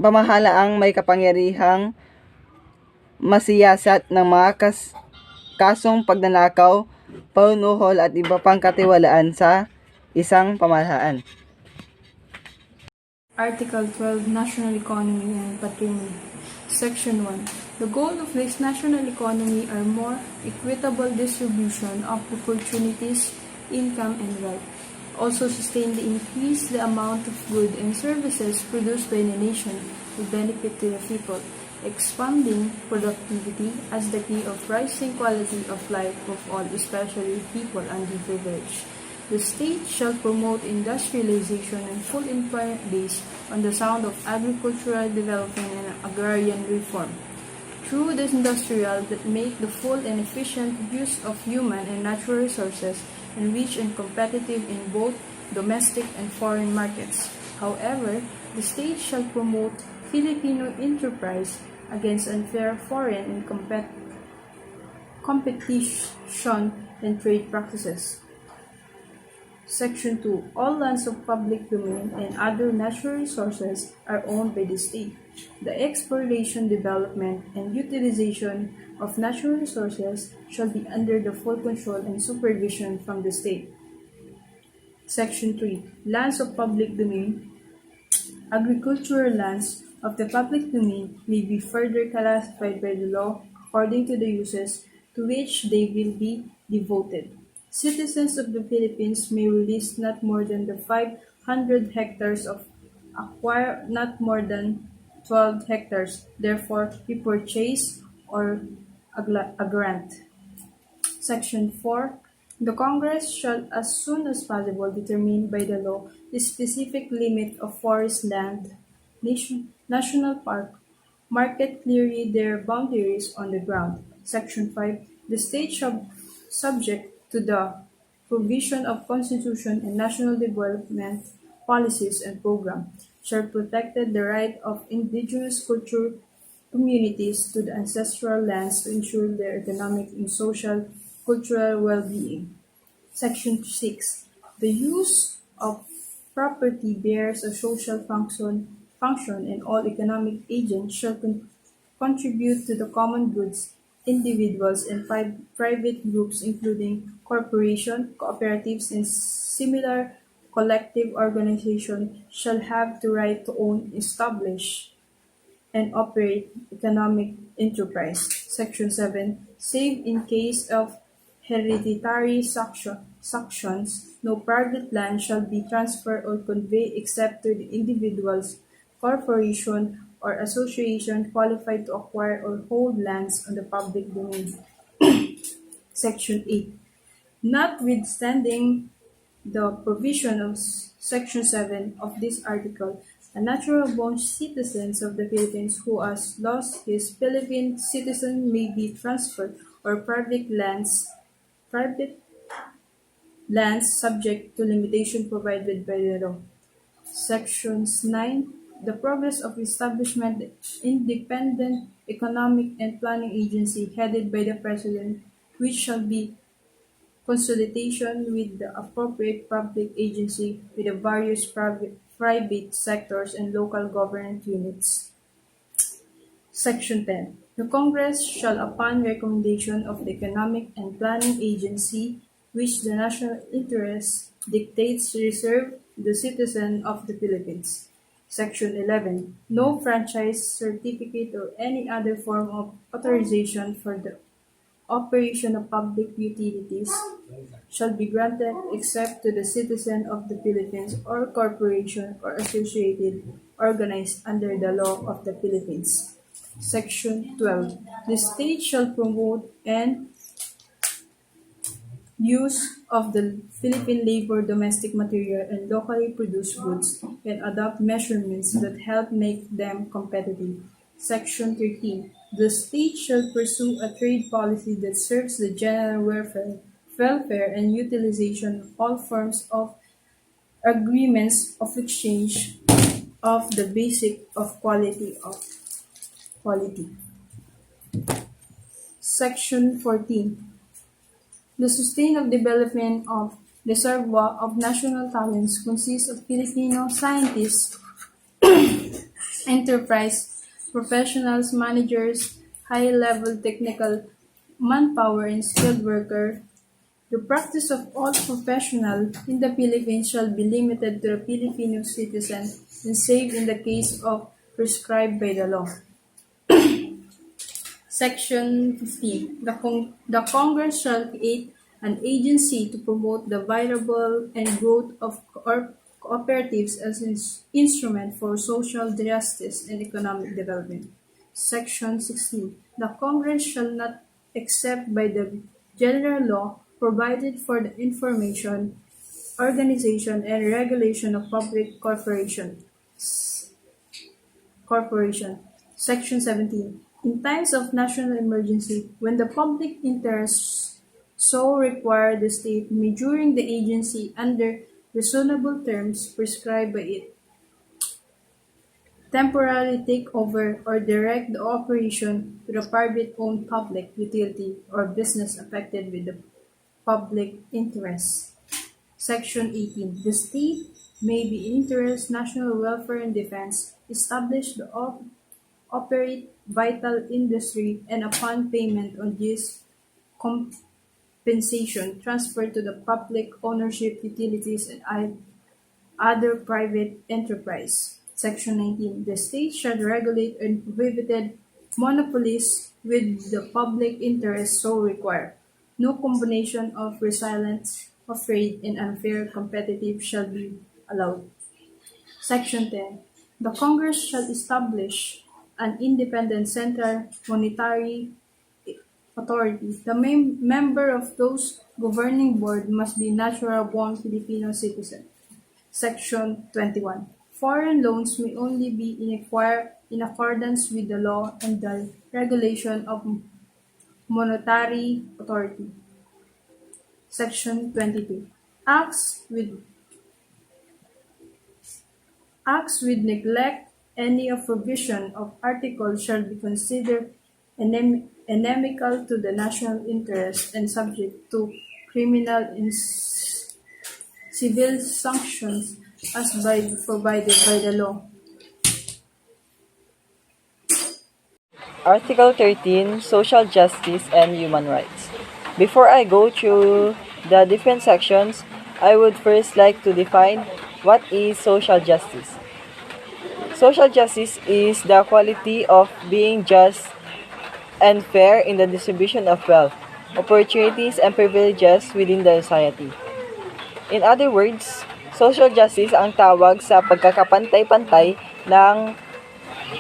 pamahalaang may kapangyarihang masiyasat ng mga kasong pagnanakaw, panunuhol at iba pang katiwalaan sa isang pamahalaan. Article 12, National Economy and Patrimony. Section 1. The goal of this national economy are more equitable distribution of opportunities, income, and wealth. Also sustainably increase the amount of goods and services produced by the nation to benefit to the people, expanding productivity as the key of rising quality of life of all, especially people underprivileged. The state shall promote industrialization and full employment based on the sound of agricultural development and agrarian reform. Through the industrial that make the full and efficient use of human and natural resources and rich and competitive in both domestic and foreign markets. However, the state shall promote Filipino enterprise against unfair foreign and competition and trade practices. Section 2. All lands of public domain and other natural resources are owned by the state. The exploration, development, and utilization of natural resources shall be under the full control and supervision from the state. Section 3. Lands of public domain. Agricultural lands of the public domain may be further classified by the law according to the uses to which they will be devoted. Citizens of the Philippines may release not more than the 500 hectares of acquire not more than 12 hectares, therefore be purchased or a grant. Section 4. The Congress shall as soon as possible determine by the law the specific limit of forest land, national park, market clearly their boundaries on the ground. Section 5. The state shall, subject to the provision of Constitution and national development policies and program, shall protect the right of indigenous culture communities to the ancestral lands to ensure their economic and social cultural well-being. Section 6. The use of property bears a social function function, and all economic agents shall contribute to the common goods. Individuals and private groups, including corporations, cooperatives, and similar collective organizations, shall have the right to own, establish, and operate economic enterprise. Section 7. Save in case of hereditary successions, no private land shall be transferred or conveyed except to the individuals, corporation, or association qualified to acquire or hold lands on the public domain. Section 8. Notwithstanding the provision of Section 7 of this article, a natural-born citizen of the Philippines who has lost his Philippine citizen may be transferred or private lands subject to limitation provided by the law. Sections 9. The progress of establishment independent economic and planning agency headed by the President, which shall be consultation with the appropriate public agency with the various private sectors and local government units. Section 10. The Congress shall, upon recommendation of the Economic and Planning Agency, which the national interest dictates, reserve the citizen of the Philippines. Section 11. No franchise certificate or any other form of authorization for the operation of public utilities shall be granted except to the citizen of the Philippines or corporation or associated organized under the law of the Philippines. Section 12. The state shall promote and use of the Philippine labor, domestic material, and locally produced goods and adopt measurements that help make them competitive. Section 13. The state shall pursue a trade policy that serves the general welfare and utilization of all forms of agreements of exchange of the basic of quality. Section 14. The sustained development of reservoir of national talents consists of Filipino scientists, enterprise professionals, managers, high-level technical manpower, and skilled worker. The practice of all professional in the Philippines shall be limited to the Filipino citizen and save in the case of prescribed by the law. Section 15. The Congress shall create an agency to promote the viable and growth of cooperatives as an instrument for social justice and economic development. Section 16. The Congress shall not except by the general law provided for the information, organization, and regulation of public corporation. Section 17. In times of national emergency, when the public interest so require, the state may during the agency under reasonable terms prescribed by it temporarily take over or direct the operation to the private-owned public utility or business affected with the public interest. Section 18. The state may be interest, national welfare and defense, establish the operate vital industry, and upon payment on this compensation, transfer to the public ownership utilities and other private enterprise. Section 19. The state shall regulate and prohibited monopolies with the public interest so require. No combination of resilience of trade and unfair competitive shall be allowed. Section 10. The Congress shall establish an independent central monetary authority. The member of those governing board must be natural-born Filipino citizen. Section 21. Foreign loans may only be in accordance with the law and the regulation of monetary authority. Section 22. Acts with neglect any of provision of article shall be considered inimical to the national interest and subject to criminal and civil sanctions as provided by the law. Article 13, Social Justice and Human Rights. Before I go through the different sections, I would first like to define what is social justice. Social justice is the quality of being just and fair in the distribution of wealth, opportunities, and privileges within the society. In other words, social justice ang tawag sa pagkakapantay-pantay ng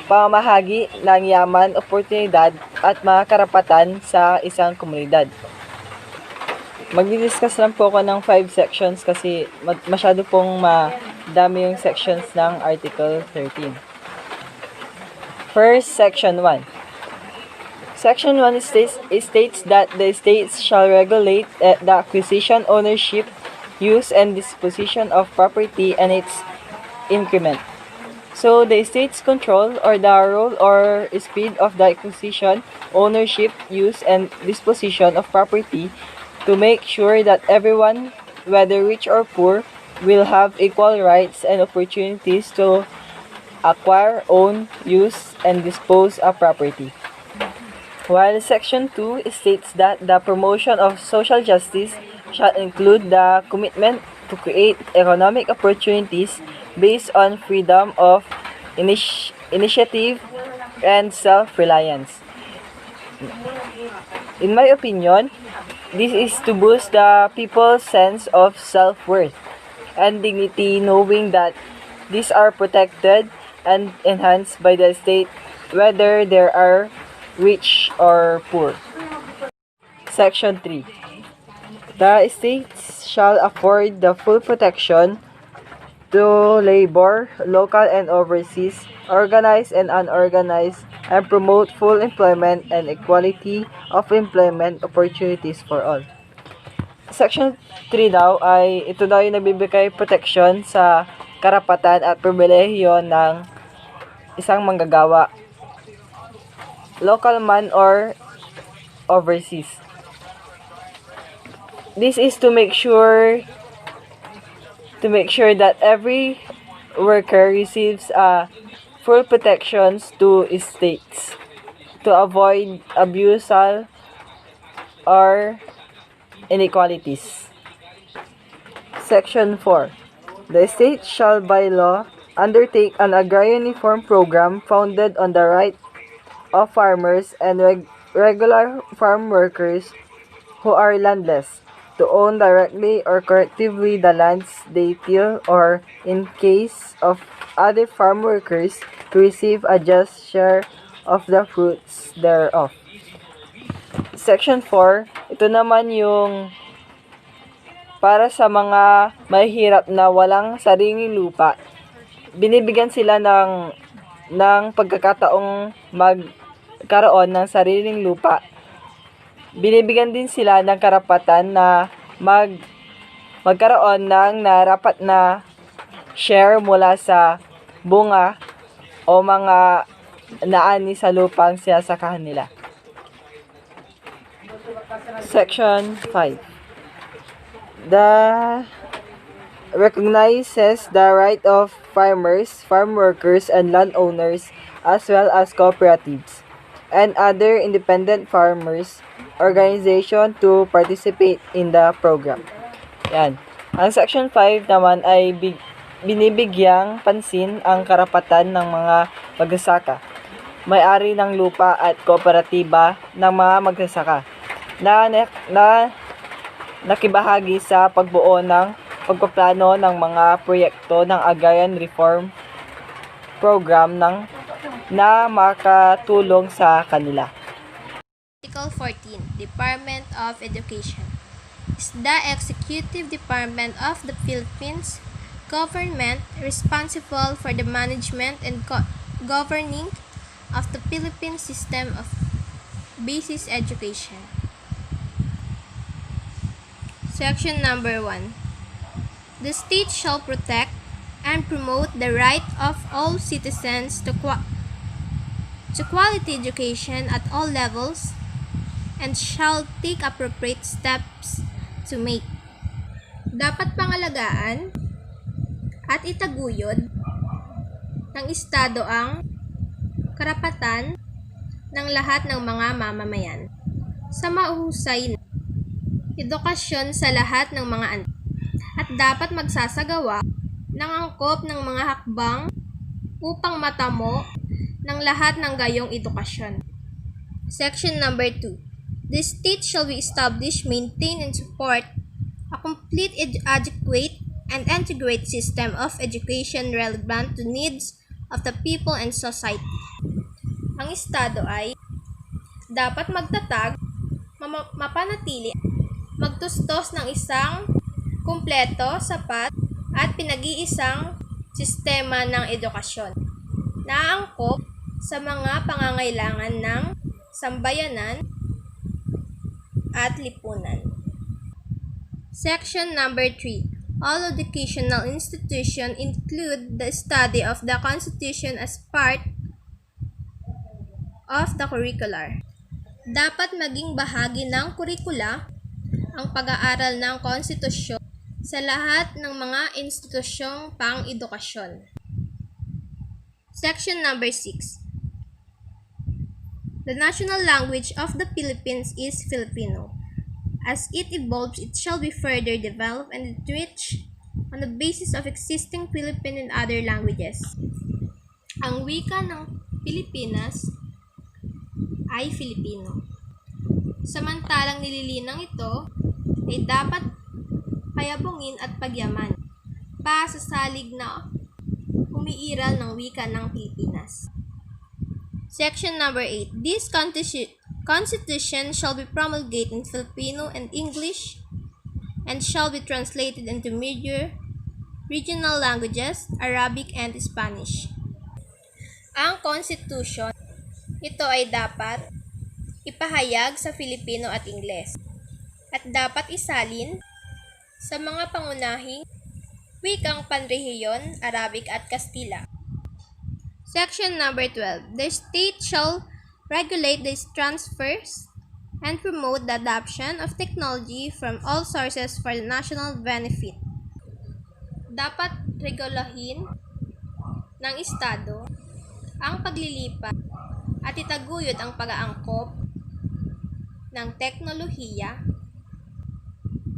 pamamahagi ng yaman, oportunidad, at mga karapatan sa isang komunidad. Magdi-discuss lang po ako ng 5 sections kasi masyado pong madami yung sections ng Article 13. First, Section 1. Section 1 states that the states shall regulate the acquisition, ownership, use, and disposition of property and its increment. So, the state's control or the role or speed of the acquisition, ownership, use, and disposition of property to make sure that everyone, whether rich or poor, will have equal rights and opportunities to acquire, own, use, and dispose of property. While Section 2 states that the promotion of social justice shall include the commitment to create economic opportunities based on freedom of initiative and self-reliance. In my opinion, this is to boost the people's sense of self-worth and dignity, knowing that these are protected and enhanced by the state whether they are rich or poor. Section 3. The states shall afford the full protection to labor, local and overseas, organized and unorganized, and promote full employment and equality of employment opportunities for all. Section 3 daw ay ito daw yung nagbibigay protection sa karapatan at pribilehiyo ng isang manggagawa, local man or overseas. This is to make sure that every worker receives full protections to states to avoid abuse or inequalities. Section 4. The state shall by law undertake an agrarian reform program founded on the right of farmers and regular farm workers who are landless to own directly or collectively the lands they till, or in case of other farm workers to receive a just share of the fruits thereof. Section 4, ito naman yung para sa mga mahihirap na walang sariling lupa. Binibigyan sila ng pagkakataong magkaroon ng sariling lupa. Binibigyan din sila ng karapatan na magkaroon ng narapat na share mula sa bunga o mga naani sa lupang sinasakahan nila. Section 5. The recognizes the right of farmers, farm workers, and landowners as well as cooperatives and other independent farmers organization to participate in the program. Yan. Ang Section 5 naman ay binibigyang pansin ang karapatan ng mga magsasaka, may-ari ng lupa at kooperatiba ng mga magsasaka na nakibahagi sa pagbuo ng pagpaplano ng mga proyekto ng agrarian reform program na makatulong sa kanila. Article 14, Department of Education, is the executive department of the Philippines government responsible for the management and governing of the Philippine system of basic education. Section number 1. The state shall protect and promote the right of all citizens to quality education at all levels and shall take appropriate steps to make. Dapat pangalagaan at itaguyod ng Estado ang karapatan ng lahat ng mga mamamayan sa mahusay na edukasyon sa lahat ng mga anak at dapat magsasagawa ng angkop ng mga hakbang upang matamo ng lahat ng gayong edukasyon. Section number 2. The state shall be established, maintain, and support a complete, adequate, and integrate system of education relevant to needs of the people and society. Ang Estado ay dapat magtatag, mapanatili, magtustos ng isang kumpleto, sapat, at pinag-iisang sistema ng edukasyon na angkop sa mga pangangailangan ng sambayanan at lipunan. Section number 3. All educational institutions include the study of the Constitution as part of the curricular. Dapat maging bahagi ng kurikula ang pag-aaral ng konstitusyon sa lahat ng mga institusyong pang-edukasyon. Section number 6. The national language of the Philippines is Filipino. As it evolves, it shall be further developed and enriched on the basis of existing Philippine and other languages. Ang wika ng Pilipinas ay Filipino. Samantalang nililinang ito ay dapat payabungin at pagyaman pa sa salig na umiiral ng wika ng Pilipinas. Section number 8. This Constitution shall be promulgated in Filipino and English and shall be translated into major regional languages, Arabic and Spanish. Ang Constitution, ito ay dapat ipahayag sa Filipino at Ingles at dapat isalin sa mga pangunahing wikang panrehiyon, Arabic at Kastila. Section number 12. The state shall regulate the transfers and promote the adoption of technology from all sources for the national benefit. Dapat regulahin ng Estado ang paglilipat at itaguyod ang pag-aangkop ng teknolohiya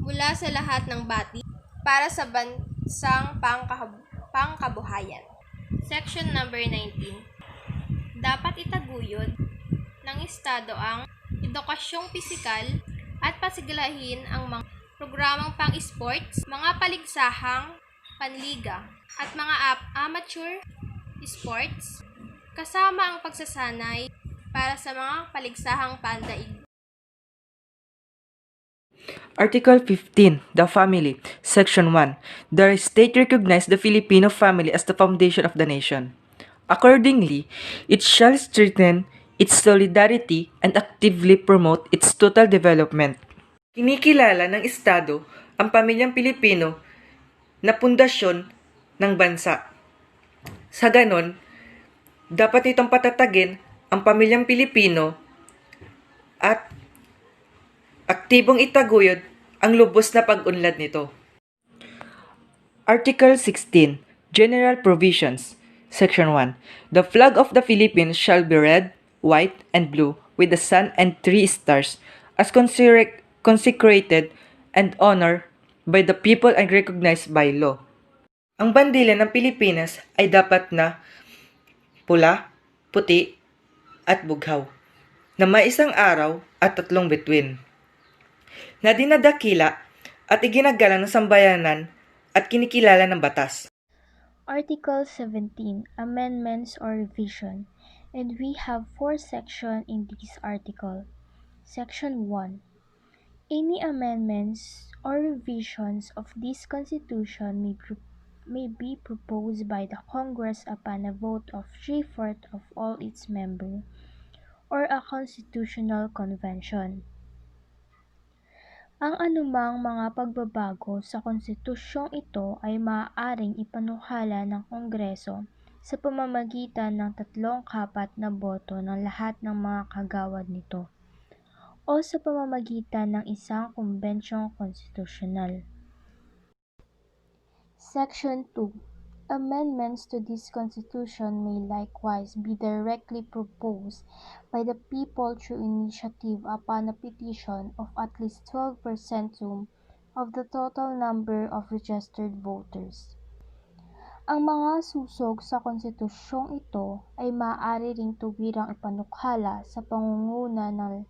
mula sa lahat ng bati para sa bansang pangkabuhayan. Section number 19. Dapat itaguyod ng Estado ang edukasyong pisikal at pasiglahin ang mga programang pang-sports, mga paligsahang panliga, at mga amateur sports, kasama ang pagsasanay para sa mga paligsahang pandaig. Article 15. The Family. Section 1. The state recognizes the Filipino family as the foundation of the nation. Accordingly, it shall strengthen its solidarity and actively promote its total development. Kinikilala ng Estado ang pamilyang Pilipino na pundasyon ng bansa. Sa ganon, dapat itong patatagin ang pamilyang Pilipino at aktibong itaguyod ang lubos na pag-unlad nito. Article 16. General Provisions. Section 1. The flag of the Philippines shall be red, white, and blue with the sun and 3 stars as consecrated and honored by the people and recognized by law. Ang bandila ng Pilipinas ay dapat na pula, puti, at bughaw, na may isang araw at 3 bituin, na dinadakila at iginagalang ng sambayanan at kinikilala ng batas. Article 17. Amendments or revision. And we have 4 sections in this article. Section 1. Any amendments or revisions of this Constitution may be proposed by the Congress upon a vote of 3/4 of all its members, or a constitutional convention. Ang anumang mga pagbabago sa konstitusyong ito ay maaaring ipanukala ng Kongreso sa pamamagitan ng 3/4 na boto ng lahat ng mga kagawad nito, o sa pamamagitan ng isang kumbensyong konstitusyonal. Section 2. Amendments to this constitution may likewise be directly proposed by the people through initiative upon a petition of at least 12% of the total number of registered voters. Ang mga susog sa konstitusyong ito ay maaari ring tuwirang ipanukala sa pangunguna ng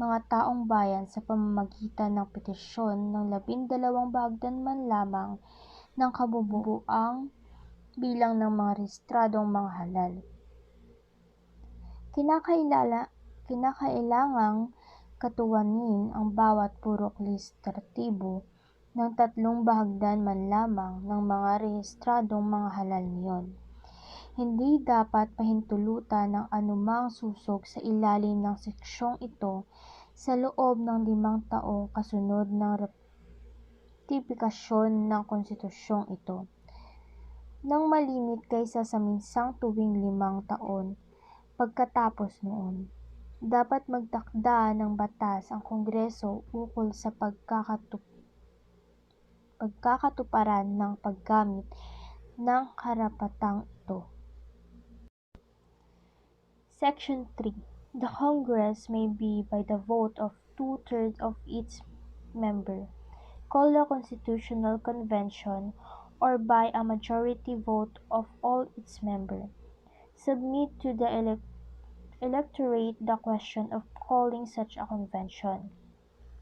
mga taong bayan sa pamamagitan ng petisyon ng 12 bahagdan man lamang ng kabubuang bilang ng mga rehistradong mga halal. Kinakailangang katuwanin ang bawat purok lehislatibo ng 3 bahagdan man lamang ng mga rehistradong mga halal niyon. Hindi dapat pahintulutan ng anumang susog sa ilalim ng seksyong ito sa loob ng 5 taong kasunod ng ratifikasyon ng konstitusyong ito, nang malimit kaysa sa minsang tuwing 5 taon pagkatapos noon. Dapat magtakda ng batas ang Kongreso ukol sa pagkakatuparan ng paggamit ng karapatang ito. Section 3. The Congress may be by the vote of 2/3 of its member, called a Constitutional Convention, or by a majority vote of all its members, submit to the electorate the question of calling such a convention.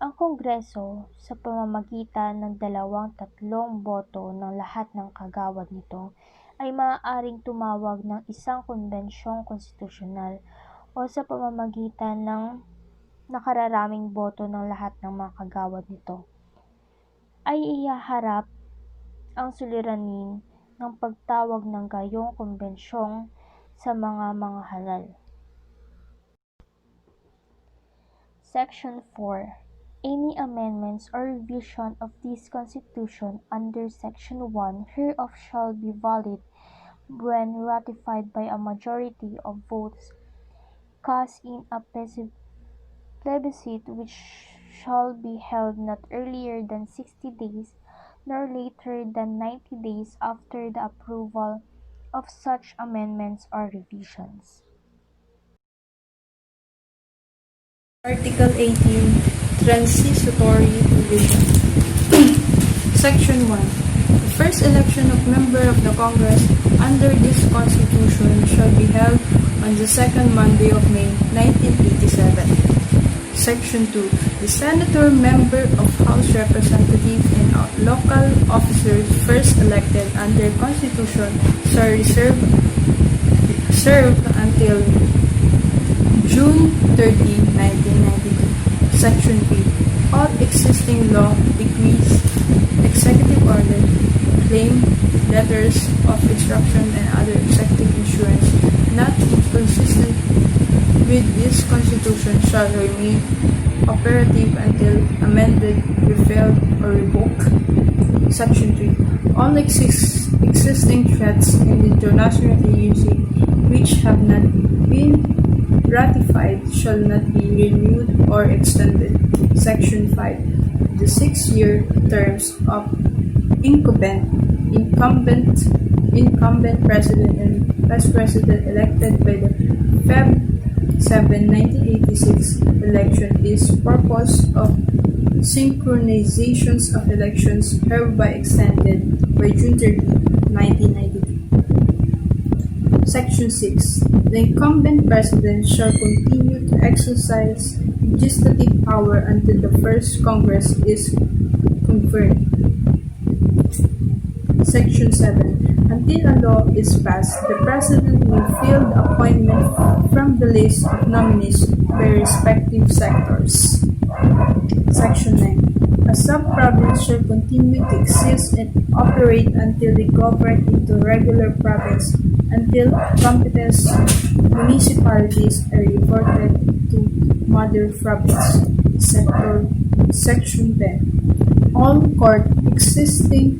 Ang Kongreso, sa pamamagitan ng 2/3 boto ng lahat ng kagawad nito, ay maaaring tumawag ng isang konbensyong konstitusyonal o sa pamamagitan ng nakararaming boto ng lahat ng mga kagawad nito, ay ihaharap ang suliranin ng pagtawag ng gayong konbensyong sa mga halal. Section 4. Any amendments or revision of this Constitution under Section 1 hereof shall be valid when ratified by a majority of votes cast in a plebiscite, which shall be held not earlier than 60 days nor later than 90 days after the approval of such amendments or revisions. Article 18, Transitory Provision. Section 1. The first election of member of the Congress under this Constitution shall be held on the second Monday of May, 1987. Section 2. The senator, member of House Representatives, and local officers first elected under Constitution shall serve until June 30, 1992. Section 3. All existing law, decrees, executive order, claim, letters of instruction, and other executive issuance not inconsistent with this Constitution shall remain operative until amended, repealed, or revoked. Section 3. All existing threats in the international agency which have not been ratified shall not be renewed or extended. Section 5. The 6-year terms of incumbent president and vice president elected by the Feb 7, 1986 election is purpose of synchronizations of elections hereby extended by June 30, 1992. Section 6. The incumbent president shall continue to exercise legislative power until the first Congress is confirmed. Section 7. Until a law is passed, the President may fill the appointment from the list of nominees by respective sectors. Section 9. A sub-province shall continue to exist and operate until they govern into regular province, until competent municipalities are reported to mother province. Section 10. All court existing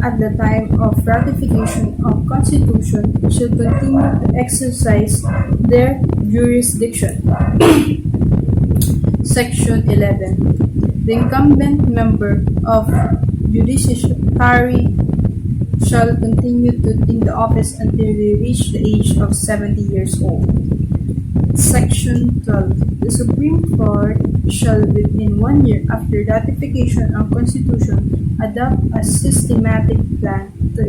at the time of ratification of Constitution shall continue to exercise their jurisdiction. Section 11. The incumbent member of judiciary shall continue in the office until they reach the age of 70 years old. Section 12. The Supreme Court shall, within 1 year after ratification of Constitution, adopt a systematic plan to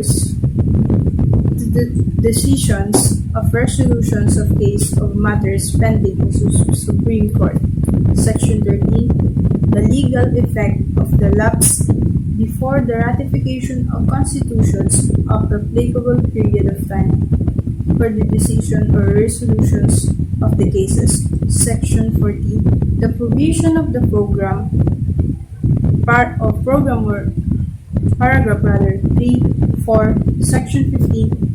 the decisions of resolutions of case of matters pending in Supreme Court. Section 13. The legal effect of the lapse before the ratification of constitutions of the applicable period of time for the decision or resolutions of the cases. Section 14. The provision of the program, part of program or paragraph 3, 4, section 15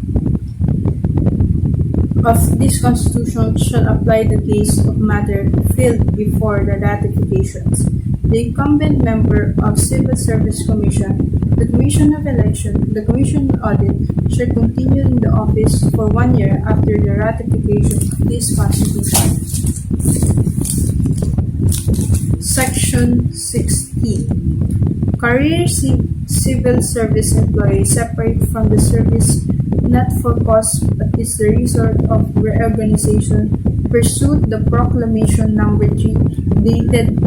of this Constitution shall apply the case of matter filed before the ratifications. The incumbent member of Civil Service Commission, the Commission of Election, the Commission on Audit shall continue in the office for 1 year after the ratification of this Constitution. Section 16. Career civil service employees separate from the service not for cause but is the result of reorganization pursued the Proclamation Number 3 dated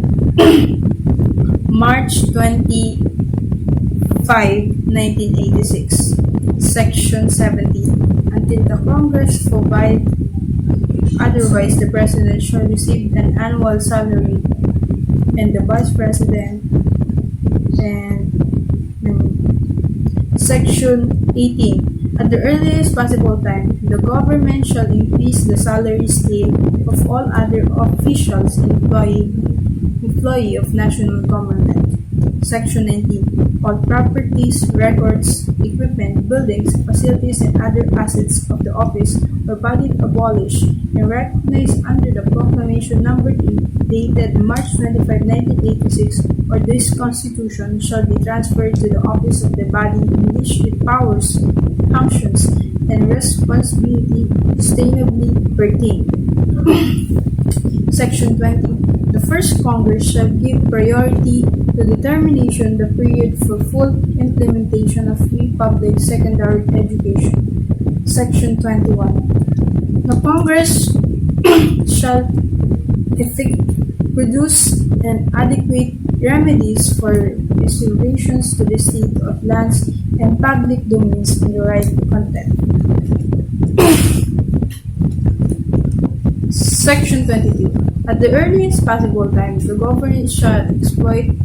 March 25, 1986. Section 17. Until the Congress provide otherwise, the President shall receive an annual salary and the Vice President and Section 18. At the earliest possible time, the government shall increase the salary scale of all other officials and employee of national government. Section 19. All properties, records, equipment, buildings, facilities, and other assets of the office or body abolished and recognized under the Proclamation Number 3 dated March 25, 1986 or this Constitution shall be transferred to the office of the body in which its powers, functions, and responsibility sustainably pertain. Section 20. The first Congress shall give priority to determination the period for full implementation of free public secondary education. Section 21. The Congress shall produce an adequate remedies for reservations to the state of lands and public domains in the right content. Section 22. At the earliest possible time, the government shall exploit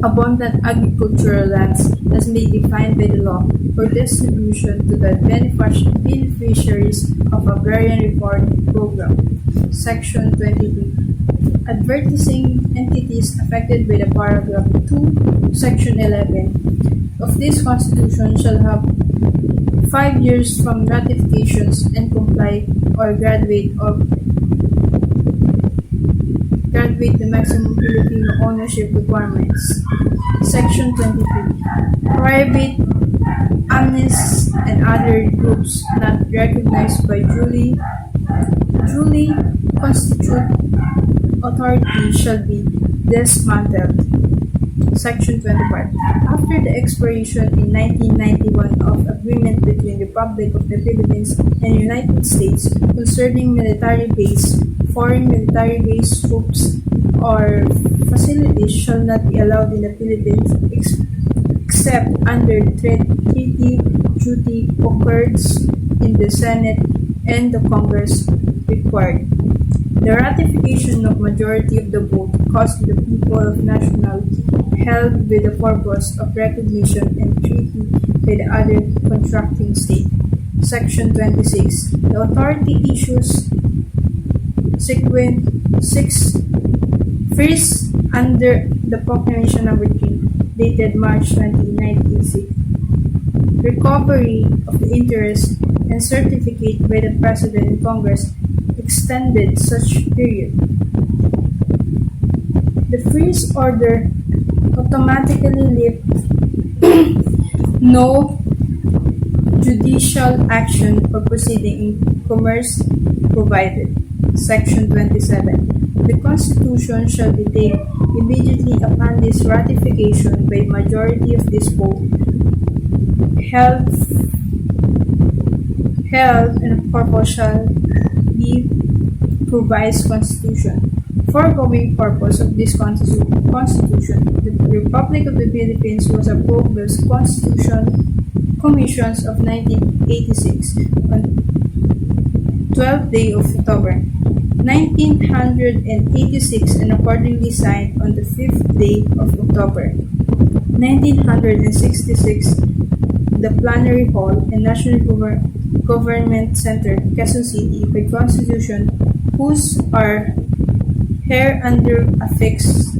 abundant agricultural lands as may be defined by the law for distribution to the beneficiaries of agrarian reform program. Section 23. Advertising entities affected by the paragraph 2, section 11 of this Constitution shall have 5 years from ratifications and comply or graduate the maximum Filipino ownership requirements. Section 23. Private, amnesties, and other groups not recognized by duly constituted authority shall be dismantled. Section 25. After the expiration in 1991 of agreement between the Republic of the Philippines and United States concerning military base, foreign military base troops or facilities shall not be allowed in the Philippines except under treaty duty occurred in the Senate and the Congress required. The ratification of majority of the vote caused the people of national held with the purpose of recognition and treaty by the other contracting state. Section 26. The authority issues first under the Proclamation Number 3 dated March 20, 1996. Recovery of the interest and certificate by the President and Congress extended such period. The first order automatically lifts no judicial action or proceeding in commerce provided. Section 27. The Constitution shall be taken immediately upon this ratification by majority of this vote health, health and purpose shall be provides Constitution. Foregoing purpose of this Constitution, the Republic of the Philippines was approved by the Constitution Commissions of 1986 on 12th day of October 1986 and accordingly signed on the 5th day of October 1966 the Plenary Hall and National Government Center, Quezon City, by Constitution, whose are hereunder affixed